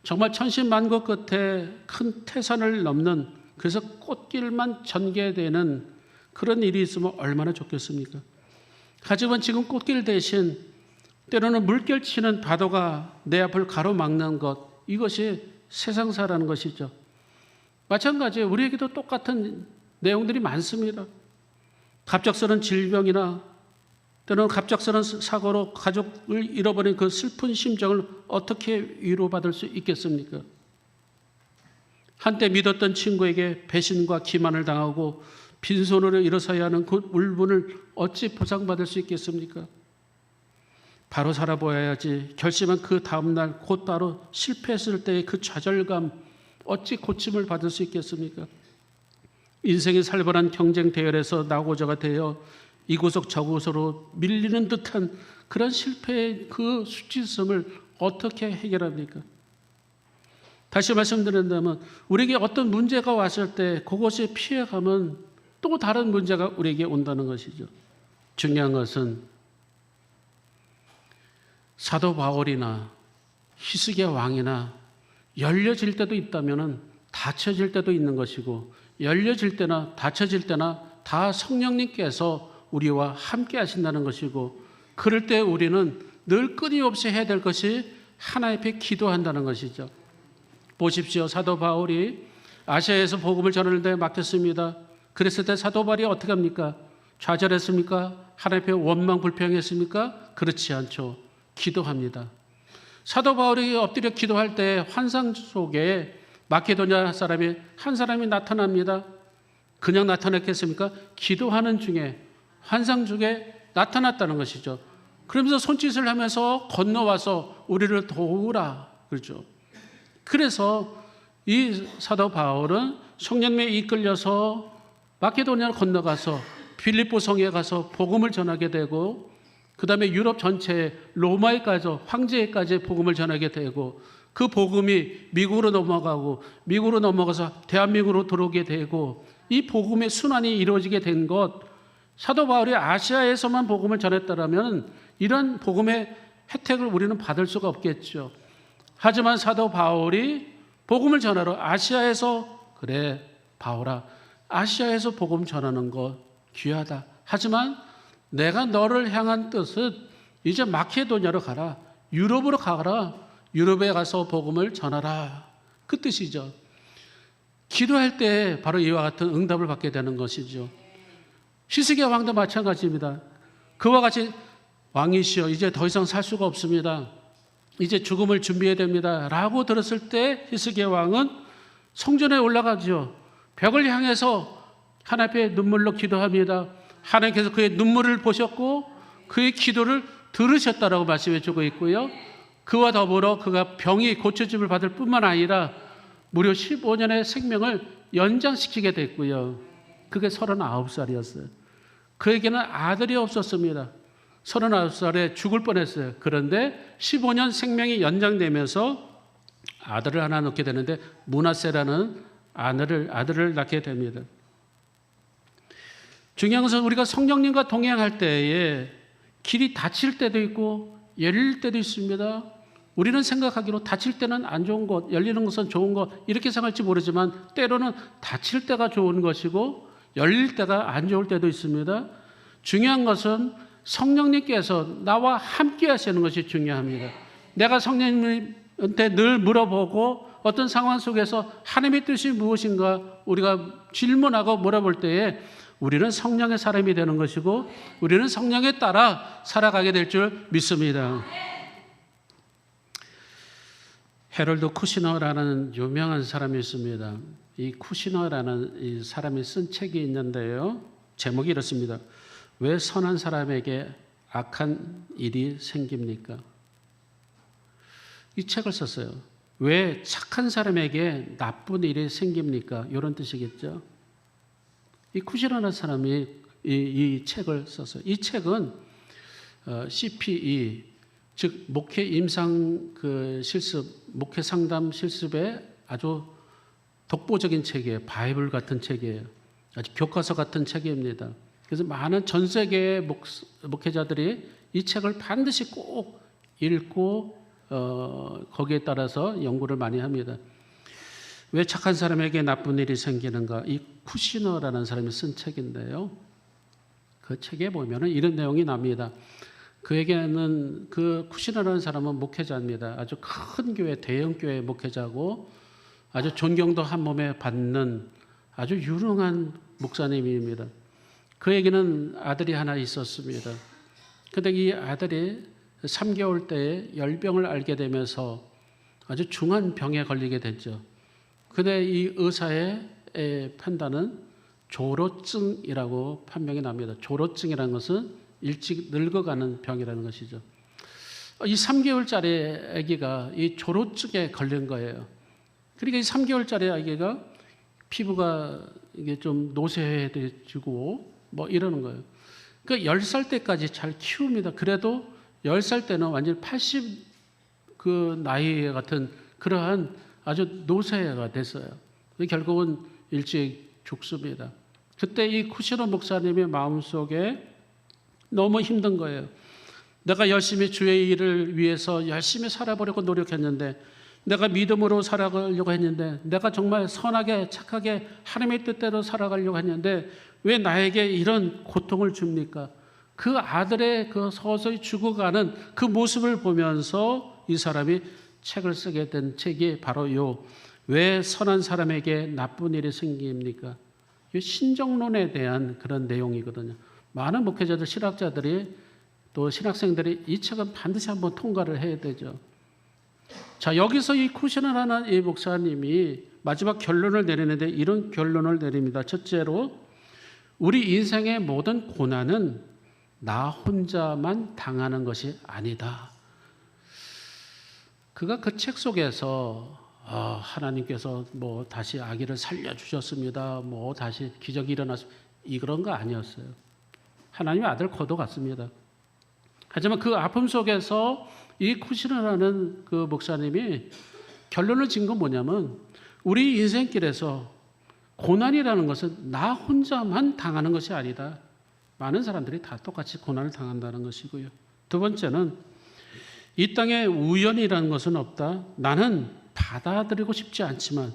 정말 천신만고 끝에 큰 태산을 넘는, 그래서 꽃길만 전개되는 그런 일이 있으면 얼마나 좋겠습니까? 하지만 지금 꽃길 대신 때로는 물결치는 파도가 내 앞을 가로막는 것, 이것이 세상사라는 것이죠. 마찬가지로 우리에게도 똑같은 내용들이 많습니다. 갑작스러운 질병이나 때로는 갑작스러운 사고로 가족을 잃어버린 그 슬픈 심정을 어떻게 위로받을 수 있겠습니까? 한때 믿었던 친구에게 배신과 기만을 당하고 빈손으로 일어서야 하는 그 울분을 어찌 보상받을 수 있겠습니까? 바로 살아보아야지 결심한 그 다음날 곧바로 실패했을 때의 그 좌절감, 어찌 고침을 받을 수 있겠습니까? 인생의 살벌한 경쟁 대열에서 나고자가 되어 이곳속 저곳으로 밀리는 듯한 그런 실패의 그 수치심을 어떻게 해결합니까? 다시 말씀드린다면 우리에게 어떤 문제가 왔을 때 그것을 피해가면 또 다른 문제가 우리에게 온다는 것이죠. 중요한 것은 사도 바울이나 히스기야 왕이나 열려질 때도 있다면 닫혀질 때도 있는 것이고, 열려질 때나 닫혀질 때나 다 성령님께서 우리와 함께 하신다는 것이고, 그럴 때 우리는 늘 끊임없이 해야 될 것이 하나님 앞에 기도한다는 것이죠. 보십시오. 사도 바울이 아시아에서 복음을 전하는데 맡겼습니다. 그랬을 때 사도 바울이 어떻게 합니까? 좌절했습니까? 하나님 앞에 원망 불평했습니까? 그렇지 않죠. 기도합니다. 사도 바울이 엎드려 기도할 때 환상 속에 마케도냐 사람이 한 사람이 나타납니다. 그냥 나타났겠습니까? 기도하는 중에, 환상 중에 나타났다는 것이죠. 그러면서 손짓을 하면서 건너와서 우리를 도우라 그러죠. 그래서 이 사도 바울은 성령님에 이끌려서 마케도냐를 건너가서 빌립보 성에 가서 복음을 전하게 되고, 그 다음에 유럽 전체에 로마에까지, 황제에까지 복음을 전하게 되고, 그 복음이 미국으로 넘어가고, 미국으로 넘어가서 대한민국으로 들어오게 되고, 이 복음의 순환이 이루어지게 된 것, 사도 바울이 아시아에서만 복음을 전했다면 이런 복음의 혜택을 우리는 받을 수가 없겠죠. 하지만 사도 바울이 복음을 전하러 아시아에서, 그래 바울아, 아시아에서 복음 전하는 것 귀하다. 하지만 내가 너를 향한 뜻은 이제 마케도냐로 가라, 유럽으로 가라, 유럽에 가서 복음을 전하라, 그 뜻이죠. 기도할 때 바로 이와 같은 응답을 받게 되는 것이죠. 히스기야 왕도 마찬가지입니다. 그와 같이 왕이시여, 이제 더 이상 살 수가 없습니다, 이제 죽음을 준비해야 됩니다 라고 들었을 때 히스기야 왕은 성전에 올라가죠. 벽을 향해서 하나님 앞에 눈물로 기도합니다. 하나님께서 그의 눈물을 보셨고 그의 기도를 들으셨다라고 말씀해 주고 있고요. 그와 더불어 그가 병이 고쳐짐을 받을 뿐만 아니라 무려 15년의 생명을 연장시키게 됐고요. 그게 39살이었어요. 그에게는 아들이 없었습니다. 39살에 죽을 뻔했어요. 그런데 15년 생명이 연장되면서 아들을 하나 낳게 되는데 므낫세라는 아들을 낳게 됩니다. 중요한 것은 우리가 성령님과 동행할 때에 길이 닫힐 때도 있고 열릴 때도 있습니다. 우리는 생각하기로 닫힐 때는 안 좋은 것, 열리는 것은 좋은 것 이렇게 생각할지 모르지만 때로는 닫힐 때가 좋은 것이고 열릴 때가 안 좋을 때도 있습니다. 중요한 것은 성령님께서 나와 함께 하시는 것이 중요합니다. 내가 성령님한테 늘 물어보고 어떤 상황 속에서 하나님의 뜻이 무엇인가 우리가 질문하고 물어볼 때에 우리는 성령의 사람이 되는 것이고 우리는 성령에 따라 살아가게 될 줄 믿습니다. 헤럴드 쿠시너라는 유명한 사람이 있습니다. 이 쿠시너라는 이 사람이 쓴 책이 있는데요. 제목이 이렇습니다. 왜 선한 사람에게 악한 일이 생깁니까? 이 책을 썼어요. 왜 착한 사람에게 나쁜 일이 생깁니까? 이런 뜻이겠죠. 이 쿠시너라는 사람이 이 책을 썼어요. 이 책은 CPE, 즉 목회 임상 실습, 목회 상담 실습의 아주 독보적인 책이에요. 바이블 같은 책이에요. 아주 교과서 같은 책입니다. 그래서 많은 전 세계의 목회자들이 이 책을 반드시 꼭 읽고 거기에 따라서 연구를 많이 합니다. 왜 착한 사람에게 나쁜 일이 생기는가? 이 쿠시너라는 사람이 쓴 책인데요. 그 책에 보면은 이런 내용이 납니다. 그에게는 그 쿠시너라는 사람은 목회자입니다. 아주 큰 교회, 대형 교회 목회자고 아주 존경도 한 몸에 받는 아주 유능한 목사님입니다. 그에게는 아들이 하나 있었습니다. 그런데 이 아들이 3개월 때에 열병을 앓게 되면서 아주 중한 병에 걸리게 됐죠. 그런데 이 의사의 판단은 조로증이라고 판명이 납니다. 조로증이라는 것은 일찍 늙어가는 병이라는 것이죠. 이 3개월짜리 아기가 이 조로증에 걸린 거예요. 그러니까 이 3개월짜리 아기가 피부가 이게 좀 노쇠해지고 뭐 이러는 거예요. 그러니까 10살 때까지 잘 키웁니다. 그래도 10살 때는 완전히 80 그 나이 같은 그러한 아주 노쇠가 됐어요. 결국은 일찍 죽습니다. 그때 이 쿠시너 목사님의 마음속에 너무 힘든 거예요. 내가 열심히 주의 일을 위해서 열심히 살아보려고 노력했는데 내가 믿음으로 살아가려고 했는데 내가 정말 선하게 착하게 하나님의 뜻대로 살아가려고 했는데 왜 나에게 이런 고통을 줍니까? 그 아들의 그 서서히 죽어가는 그 모습을 보면서 이 사람이 책을 쓰게 된 책이 바로 왜 선한 사람에게 나쁜 일이 생깁니까? 이 신정론에 대한 그런 내용이거든요. 많은 목회자들, 신학자들이 또 신학생들이 이 책은 반드시 한번 통과를 해야 되죠. 자, 여기서 이 쿠시너라는 이 목사님이 마지막 결론을 내리는데 이런 결론을 내립니다. 첫째로 우리 인생의 모든 고난은 나 혼자만 당하는 것이 아니다. 그가 그 책 속에서 하나님께서 뭐 다시 아기를 살려주셨습니다. 뭐 다시 기적이 일어났습니다. 이런 거 아니었어요. 하나님의 아들 거둬갔습니다. 하지만 그 아픔 속에서 이 쿠시너라는 그 목사님이 결론을 지은 건 뭐냐면 우리 인생길에서 고난이라는 것은 나 혼자만 당하는 것이 아니다. 많은 사람들이 다 똑같이 고난을 당한다는 것이고요. 두 번째는 이 땅에 우연이라는 것은 없다. 나는 받아들이고 싶지 않지만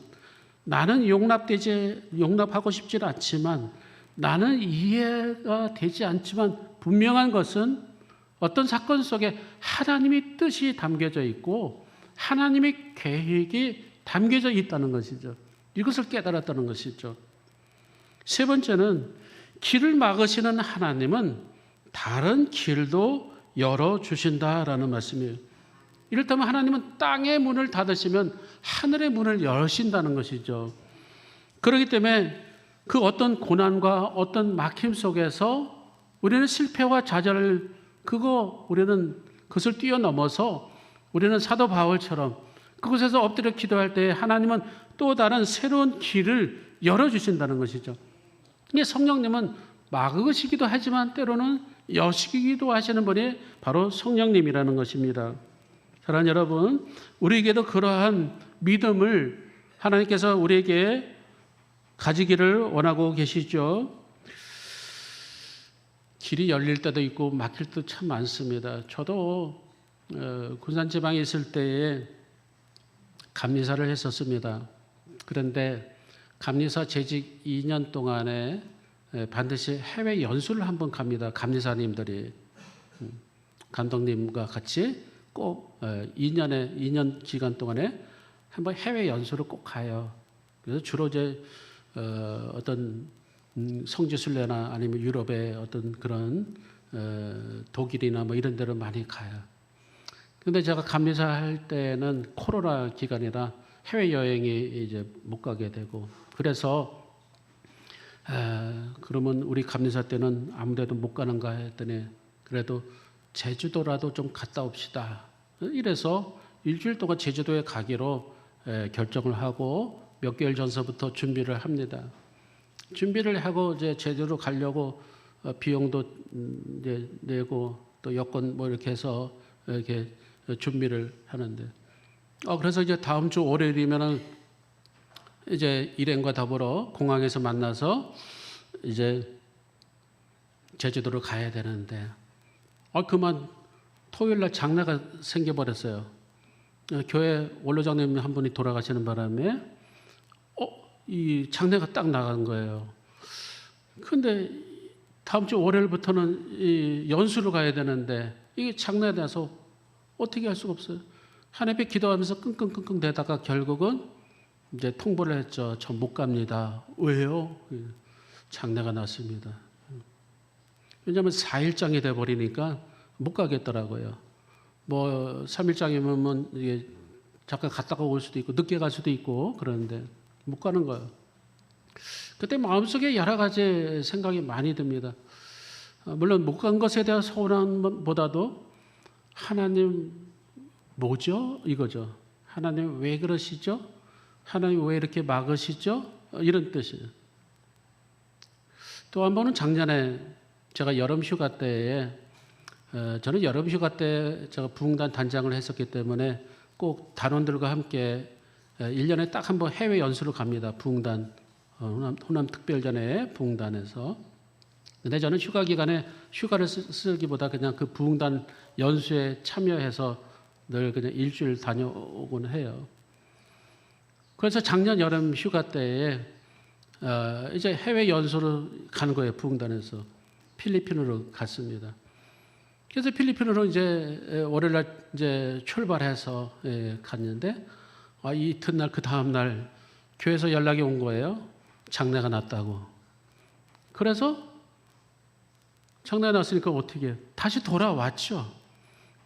나는 용납하고 싶지 않지만 나는 이해가 되지 않지만 분명한 것은 어떤 사건 속에 하나님의 뜻이 담겨져 있고 하나님의 계획이 담겨져 있다는 것이죠. 이것을 깨달았다는 것이죠. 세 번째는 길을 막으시는 하나님은 다른 길도 열어주신다라는 말씀이에요. 이를테면 하나님은 땅의 문을 닫으시면 하늘의 문을 여신다는 것이죠. 그렇기 때문에 그 어떤 고난과 어떤 막힘 속에서 우리는 실패와 좌절을 우리는 그것을 뛰어넘어서 우리는 사도 바울처럼 그곳에서 엎드려 기도할 때 하나님은 또 다른 새로운 길을 열어주신다는 것이죠. 이게 성령님은 막으시기도 하지만 때로는 여시기도 하시는 분이 바로 성령님이라는 것입니다. 사랑하는 여러분, 우리에게도 그러한 믿음을 하나님께서 우리에게 가지기를 원하고 계시죠. 길이 열릴 때도 있고 막힐 때도 참 많습니다. 저도 군산 지방에 있을 때에 감리사를 했었습니다. 그런데 감리사 재직 2년 동안에 반드시 해외 연수를 한번 갑니다. 감리사님들이 감독님과 같이 꼭 2년 기간 동안에 한번 해외 연수를 꼭 가요. 그래서 주로 이제 어떤 성지순례나 아니면 유럽의 어떤 그런 독일이나 뭐 이런 데로 많이 가요. 근데 제가 감리사 할 때는 코로나 기간이라 해외 여행이 이제 못 가게 되고, 그래서 그러면 우리 감리사 때는 아무데도 못 가는가 했더니 그래도 제주도라도 좀 갔다 옵시다. 이래서 일주일 동안 제주도에 가기로 결정을 하고 몇 개월 전서부터 준비를 합니다. 준비를 하고 이제 제주도 가려고 비용도 이제 내고 또 여권 뭐 이렇게 해서 이렇게 준비를 하는데, 그래서 이제 다음 주 월요일이면은 이제 일행과 더불어 공항에서 만나서 이제 제주도로 가야 되는데, 그만 토요일 날 장례가 생겨버렸어요. 교회 원로장님 한 분이 돌아가시는 바람에 이 장례가 딱 나간 거예요. 근데 다음 주 월요일부터는 이 연수를 가야 되는데 이게 장례에 대해서 어떻게 할 수가 없어요. 하나님께 기도하면서 끙끙끙끙 대다가 결국은 이제 통보를 했죠. 저 못 갑니다. 왜요? 장례가 났습니다. 왜냐하면 4일장이 돼버리니까 못 가겠더라고요. 뭐 3일장이면 이게 잠깐 갔다가 올 수도 있고 늦게 갈 수도 있고 그러는데 못 가는 거예요. 그때 마음속에 여러 가지 생각이 많이 듭니다. 물론 못 간 것에 대한 서운함보다도 하나님 뭐죠? 이거죠. 하나님 왜 그러시죠? 하나님 왜 이렇게 막으시죠? 이런 뜻이에요. 또 한 번은 작년에 제가 여름 휴가 때에 저는 여름 휴가 때 제가 부흥단 단장을 했었기 때문에 꼭 단원들과 함께 1년에 딱 한 번 해외 연수를 갑니다. 부흥단 호남 특별전에 부흥단에서. 근데 저는 휴가 기간에 휴가를 쓰기보다 그냥 그 부흥단 연수에 참여해서 늘 그냥 일주일 다녀오곤 해요. 그래서 작년 여름 휴가 때에 이제 해외 연수를 가는 거예요. 부흥단에서 필리핀으로 갔습니다. 그래서 필리핀으로 이제 월요일날 이제 출발해서 갔는데 이튿날 그 다음 날 교회에서 연락이 온 거예요. 장례가 났다고. 그래서 장례가 났으니까 어떻게 해요? 다시 돌아왔죠.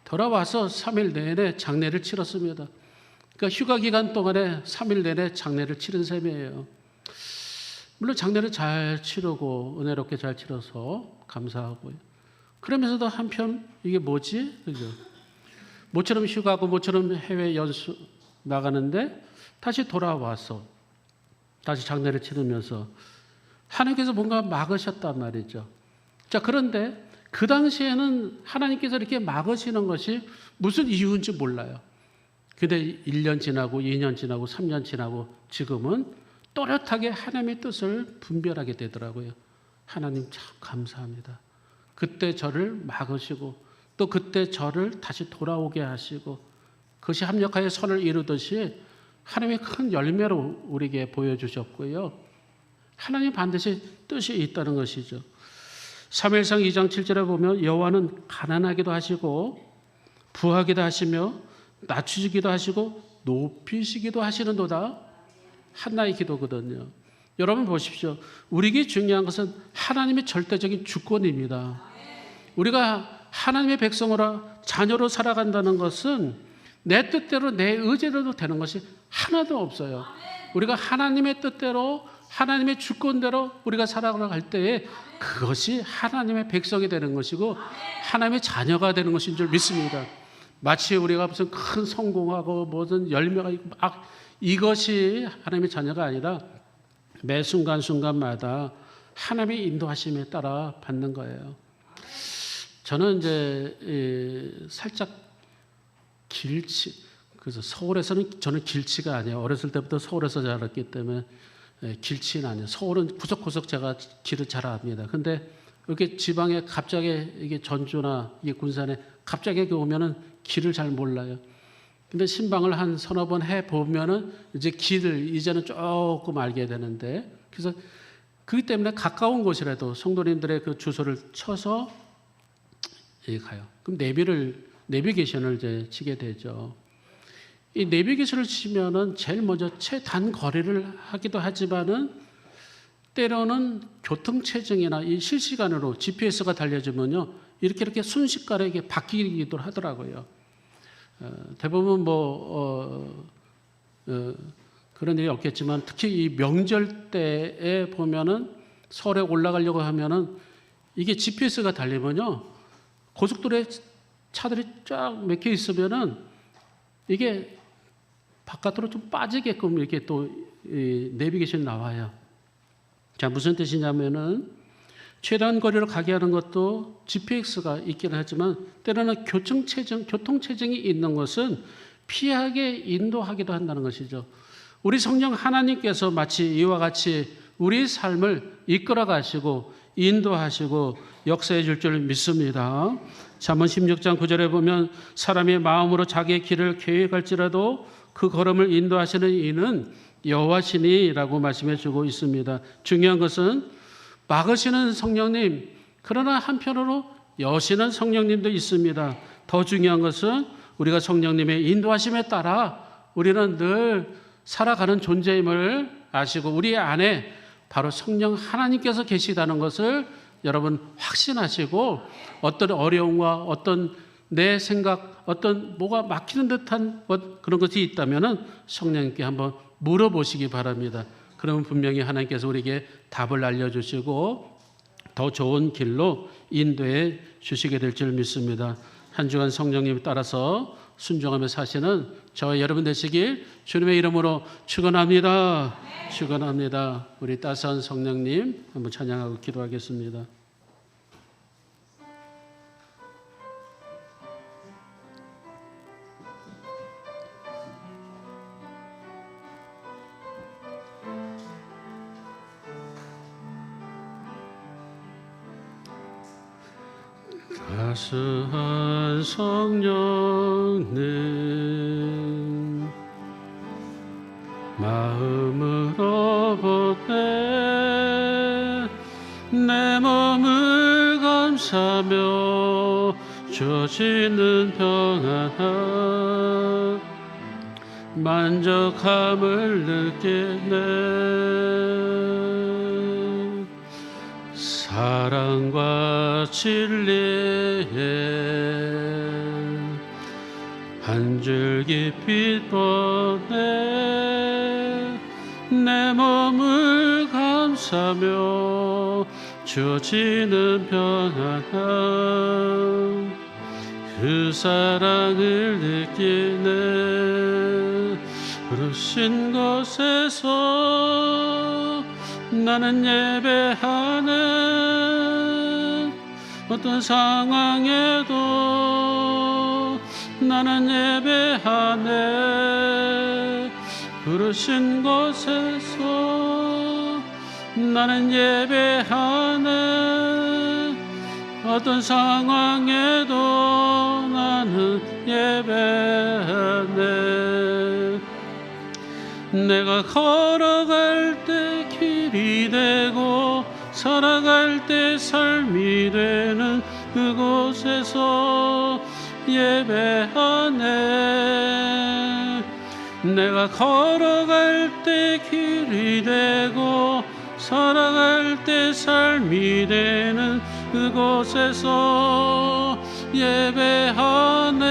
돌아와서 3일 내내 장례를 치렀습니다. 그러니까 휴가 기간 동안에 3일 내내 장례를 치른 셈이에요. 물론 장례를 잘 치르고 은혜롭게 잘 치러서 감사하고요. 그러면서도 한편 이게 뭐지? 그죠? 모처럼 휴가고 모처럼 해외 연수 나가는데 다시 돌아와서 다시 장례를 치르면서 하나님께서 뭔가 막으셨단 말이죠. 자, 그런데 그 당시에는 하나님께서 이렇게 막으시는 것이 무슨 이유인지 몰라요. 근데 1년 지나고 2년 지나고 3년 지나고 지금은 또렷하게 하나님의 뜻을 분별하게 되더라고요. 하나님 참 감사합니다. 그때 저를 막으시고 또 그때 저를 다시 돌아오게 하시고 그것이 합력하여 선을 이루듯이 하나님의 큰 열매로 우리에게 보여주셨고요. 하나님 반드시 뜻이 있다는 것이죠. 사무엘상 2장 7절에 보면 여호와는 가난하기도 하시고 부하기도 하시며 낮추시기도 하시고 높이시기도 하시는도다. 한나의 기도거든요. 여러분 보십시오. 우리에게 중요한 것은 하나님의 절대적인 주권입니다. 우리가 하나님의 백성으로 자녀로 살아간다는 것은 내 뜻대로 내 의지대로 되는 것이 하나도 없어요. 우리가 하나님의 뜻대로 하나님의 주권대로 우리가 살아갈 때에 그것이 하나님의 백성이 되는 것이고 하나님의 자녀가 되는 것인 줄 믿습니다. 마치 우리가 무슨 큰 성공하고 모든 열매가 있고 막 이것이 하나님의 자녀가 아니라 매 순간순간마다 하나님의 인도하심에 따라 받는 거예요. 저는 이제 살짝 그래서 서울에서는 저는 길치가 아니에요. 어렸을 때부터 서울에서 자랐기 때문에 길치는 아니에요. 서울은 구석구석 제가 길을 잘 압니다. 근데 이렇게 지방에 갑자기 이게 전주나 이게 군산에 갑자기 오면은 길을 잘 몰라요. 근데 신방을 한 서너 번 해 보면은 이제 길을 이제는 조금 알게 되는데, 그래서 그렇기 때문에 가까운 곳이라도 성도님들의 그 주소를 쳐서 가요. 그럼 내비게이션을 이제 치게 되죠. 이 내비게이션을 치면은 제일 먼저 최단 거리를 하기도 하지만은 때로는 교통체증이나 이 실시간으로 GPS가 달려주면요 이렇게 순식간에 이게 바뀌기도 하더라고요. 대부분 그런 일이 없겠지만 특히 이 명절 때에 보면은 서울에 올라가려고 하면은 이게 GPS가 달리면요 고속도로에 차들이 쫙 막혀 있으면은 이게 바깥으로 좀 빠지게끔 이렇게 또 내비게이션이 나와요. 자, 무슨 뜻이냐면은 최단 거리로 가게 하는 것도 GPS가 있기는 하지만 때로는 교통체증이 있는 것은 피하게 인도하기도 한다는 것이죠. 우리 성령 하나님께서 마치 이와 같이 우리 삶을 이끌어 가시고 인도하시고 역사해 줄 줄 믿습니다. 잠언 16장 9절에 보면 사람의 마음으로 자기의 길을 계획할지라도 그 걸음을 인도하시는 이는 여호와시니라고 말씀해 주고 있습니다. 중요한 것은 막으시는 성령님, 그러나 한편으로 여시는 성령님도 있습니다. 더 중요한 것은 우리가 성령님의 인도하심에 따라 우리는 늘 살아가는 존재임을 아시고 우리 안에 바로 성령 하나님께서 계시다는 것을 여러분 확신하시고 어떤 어려움과 어떤 내 생각, 어떤 뭐가 막히는 듯한 그런 것이 있다면 성령님께 한번 물어보시기 바랍니다. 그러면 분명히 하나님께서 우리에게 답을 알려주시고 더 좋은 길로 인도해 주시게 될 줄 믿습니다. 한 주간 성령님 따라서 순종하며 사시는 저와 여러분 되시길 주님의 이름으로 축원합니다. 축원합니다. 우리 따스한 성령님 한번 찬양하고 기도하겠습니다. 따스한 성령님 마음으로 보내 내 몸을 감사하며 주어지는 평안 만족함을 느끼네. 사랑과 진리에 한 줄기 빛 보내 내 몸을 감사하며 주어지는 평안 그 사랑을 느끼네. 부르신 곳에서 나는 예배하네. 어떤 상황에도 나는 예배하네. 부르신 곳에서 나는 예배하네. 어떤 상황에도 나는 예배하네. 내가 걸어갈 때 길이 되고 살아갈 때 삶이 되는 그곳에서 예배하네. 내가 걸어갈 때 길이 되고 살아갈 때 삶이 되는 그곳에서 예배하네.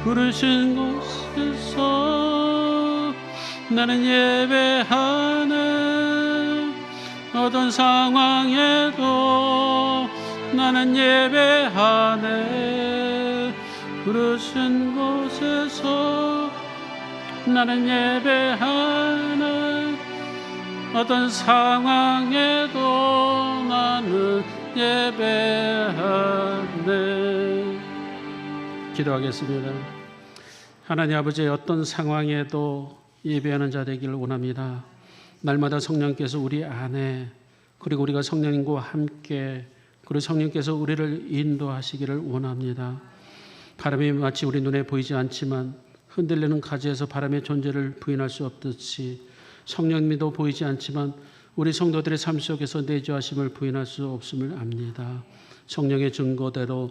부르신 곳에서 나는 예배하네. 어떤 상황에도 나는 예배하네. 부르신 곳에서 나는 예배하네. 어떤 상황에도 나는 예배하네. 기도하겠습니다. 하나님 아버지, 어떤 상황에도 예배하는 자 되기를 원합니다. 날마다 성령께서 우리 안에, 그리고 우리가 성령님과 함께, 그리고 성령께서 우리를 인도하시기를 원합니다. 바람이 마치 우리 눈에 보이지 않지만 흔들리는 가지에서 바람의 존재를 부인할 수 없듯이 성령님도 보이지 않지만 우리 성도들의 삶 속에서 내주하심을 부인할 수 없음을 압니다. 성령의 증거대로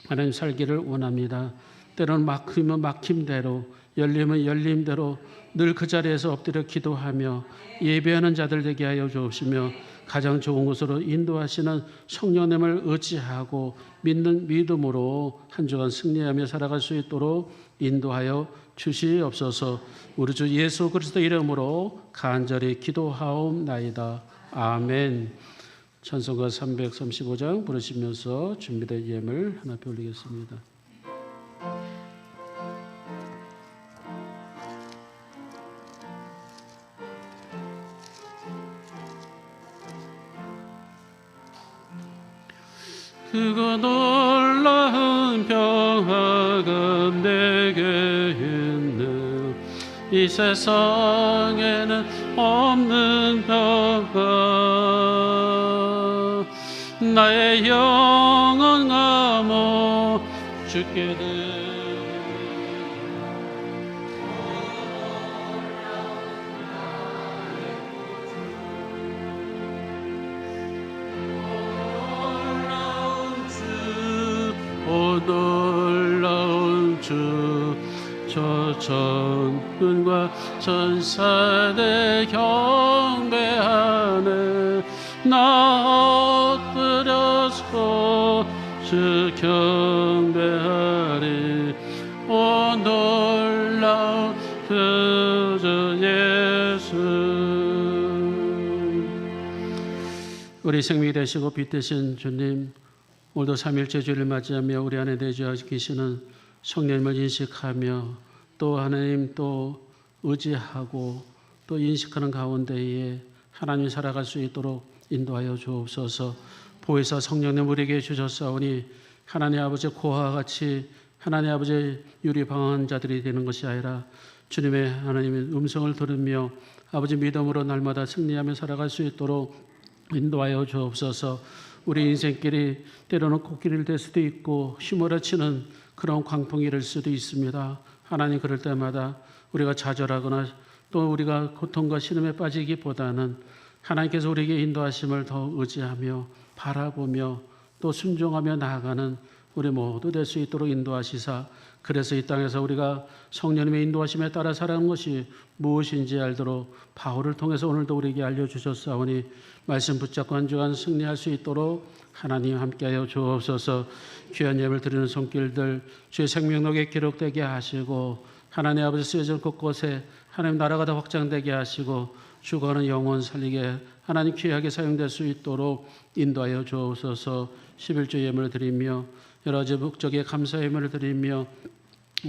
하나님 살기를 원합니다. 때로는 막히면 막힘대로, 열리면 열림대로 늘 그 자리에서 엎드려 기도하며 예배하는 자들 되게 하여 주옵시며, 가장 좋은 곳으로 인도하시는 성령님을 의지하고 믿는 믿음으로 한 주간 승리하며 살아갈 수 있도록 인도하여 주시옵소서. 우리 주 예수 그리스도 이름으로 간절히 기도하옵나이다. 아멘. 찬송가 335장 부르시면서 준비된 예물 하나 올리겠습니다. 그가 놀라운 평화가 내게 있네. 이 세상에는 없는 평화. 나의 영혼 감어 주께 놀라운 주, 저 천군과 천사들 경배하네. 나 엎드려서 주 경배하리. 오 놀라운 그 주 예수. 우리 생명이 되시고 빛 되신 주님, 오늘도 삼일째 주일을 맞이하며 우리 안에 내주하시고 계시는 성령님을 인식하며 또 하나님 또 의지하고 또 인식하는 가운데에 하나님 살아갈 수 있도록 인도하여 주옵소서. 보혜사 성령님 우리에게 주셨사오니 하나님 아버지 고아와 같이 하나님 아버지 유리방황한 자들이 되는 것이 아니라 주님의 하나님의 음성을 들으며 아버지 믿음으로 날마다 승리하며 살아갈 수 있도록 인도하여 주옵소서. 우리 인생길이 때로는 코끼리를 될 수도 있고 휘몰아치는 그런 광풍이 될 수도 있습니다. 하나님, 그럴 때마다 우리가 좌절하거나 또 우리가 고통과 시름에 빠지기보다는 하나님께서 우리에게 인도하심을 더 의지하며 바라보며 또 순종하며 나아가는 우리 모두 될 수 있도록 인도하시사, 그래서 이 땅에서 우리가 성령님의 인도하심에 따라 살아가는 것이 무엇인지 알도록 바울을 통해서 오늘도 우리에게 알려주셨사오니 말씀 붙잡고 한 주간 승리할 수 있도록 하나님 함께하여 주옵소서. 귀한 예물 드리는 손길들 주의 생명록에 기록되게 하시고 하나님 아버지 쓰여진 곳곳에 하나님 나라가 더 확장되게 하시고 죽어가는 영혼 살리게 하나님 귀하게 사용될 수 있도록 인도하여 주옵소서. 11조 예물을 드리며 여러 가지 목적의 감사 예물을 드리며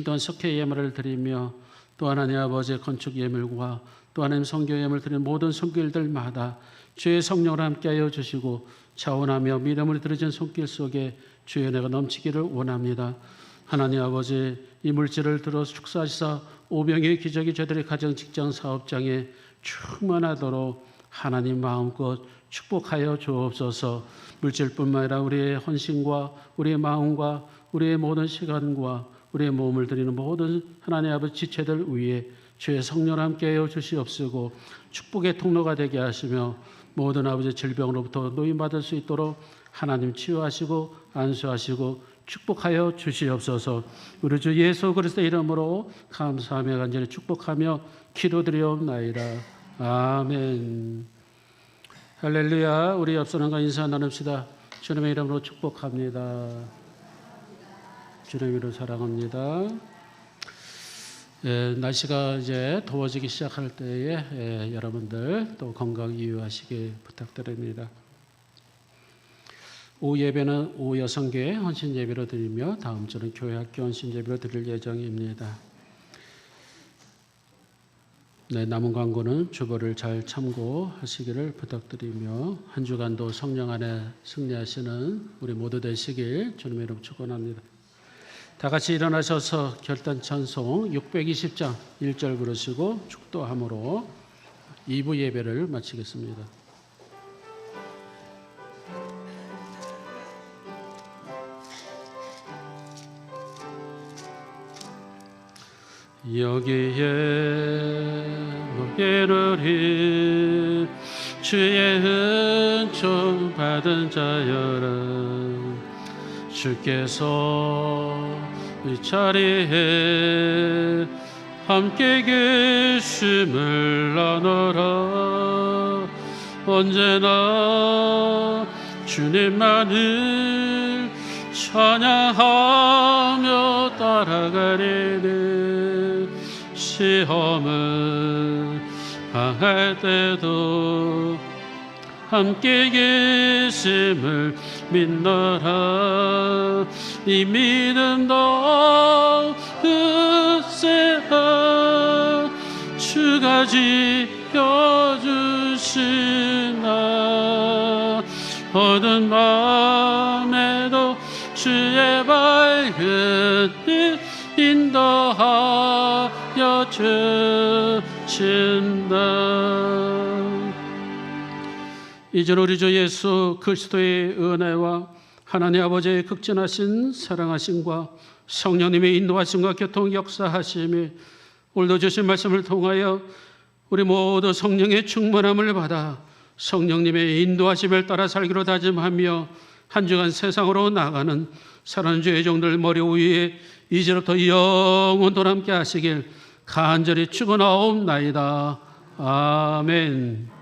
또한 석회 예물을 드리며 또 하나님 아버지의 건축 예물과 또 하나님 성교 예물을 드리는 모든 손길들마다 주의 성령을 함께하여 주시고 자원하며 믿음을 들어진 손길 속에 주의 은혜가 넘치기를 원합니다. 하나님 아버지, 이 물질을 들어 축사하시사 오병의 기적이 저들의 가정, 직장, 사업장에 충만하도록 하나님 마음껏 축복하여 주옵소서. 물질뿐만 아니라 우리의 헌신과 우리의 마음과 우리의 모든 시간과 우리의 몸을 드리는 모든 하나님 아버지 지체들 위에 주의 성령 함께하여 주시옵시고 축복의 통로가 되게 하시며 모든 아버지 질병으로부터 노임받을 수 있도록 하나님 치유하시고 안수하시고 축복하여 주시옵소서. 우리 주 예수 그리스도 이름으로 감사하며 간절히 축복하며 기도드리옵나이다. 아멘. 할렐루야. 우리 옆사람과 인사 나눕시다. 주님의 이름으로 축복합니다. 주님으로 사랑합니다. 날씨가 이제 더워지기 시작할 때에 여러분들 또 건강 유의하시길 부탁드립니다. 오후 예배는 오후 여성교회 헌신 예배로 드리며 다음 주는 교회 학교 헌신 예배로 드릴 예정입니다. 네, 남은 광고는 주보를 잘 참고하시기를 부탁드리며 한 주간도 성령 안에 승리하시는 우리 모두 되시길 주님의 이름 축원합니다. 다 같이 일어나셔서 결단 찬송 620장 1절 부르시고 축도함으로 2부 예배를 마치겠습니다. 여기에 모이노니 주의 은총 받은 자여라. 주께서 이 자리에 함께 계심을 나눠라. 언제나 주님만을 찬양하며 따라가리니 시험을 당할 때도 함께 계심을 믿노라. 이 믿음 더으세라. 주가 지켜주신 나 어두운 밤에도 주의 밝은 빛 인도하여 주신다. 이전 우리 주 예수 그리스도의 은혜와 하나님 아버지의 극진하신 사랑하심과 성령님의 인도하심과 교통 역사하심이 오늘도 주신 말씀을 통하여 우리 모두 성령의 충만함을 받아 성령님의 인도하심을 따라 살기로 다짐하며 한 주간 세상으로 나가는 사랑하는 주의 종들 머리 위에 이제부터 영원토록 함께 하시길 간절히 축원하옵나이다. 아멘.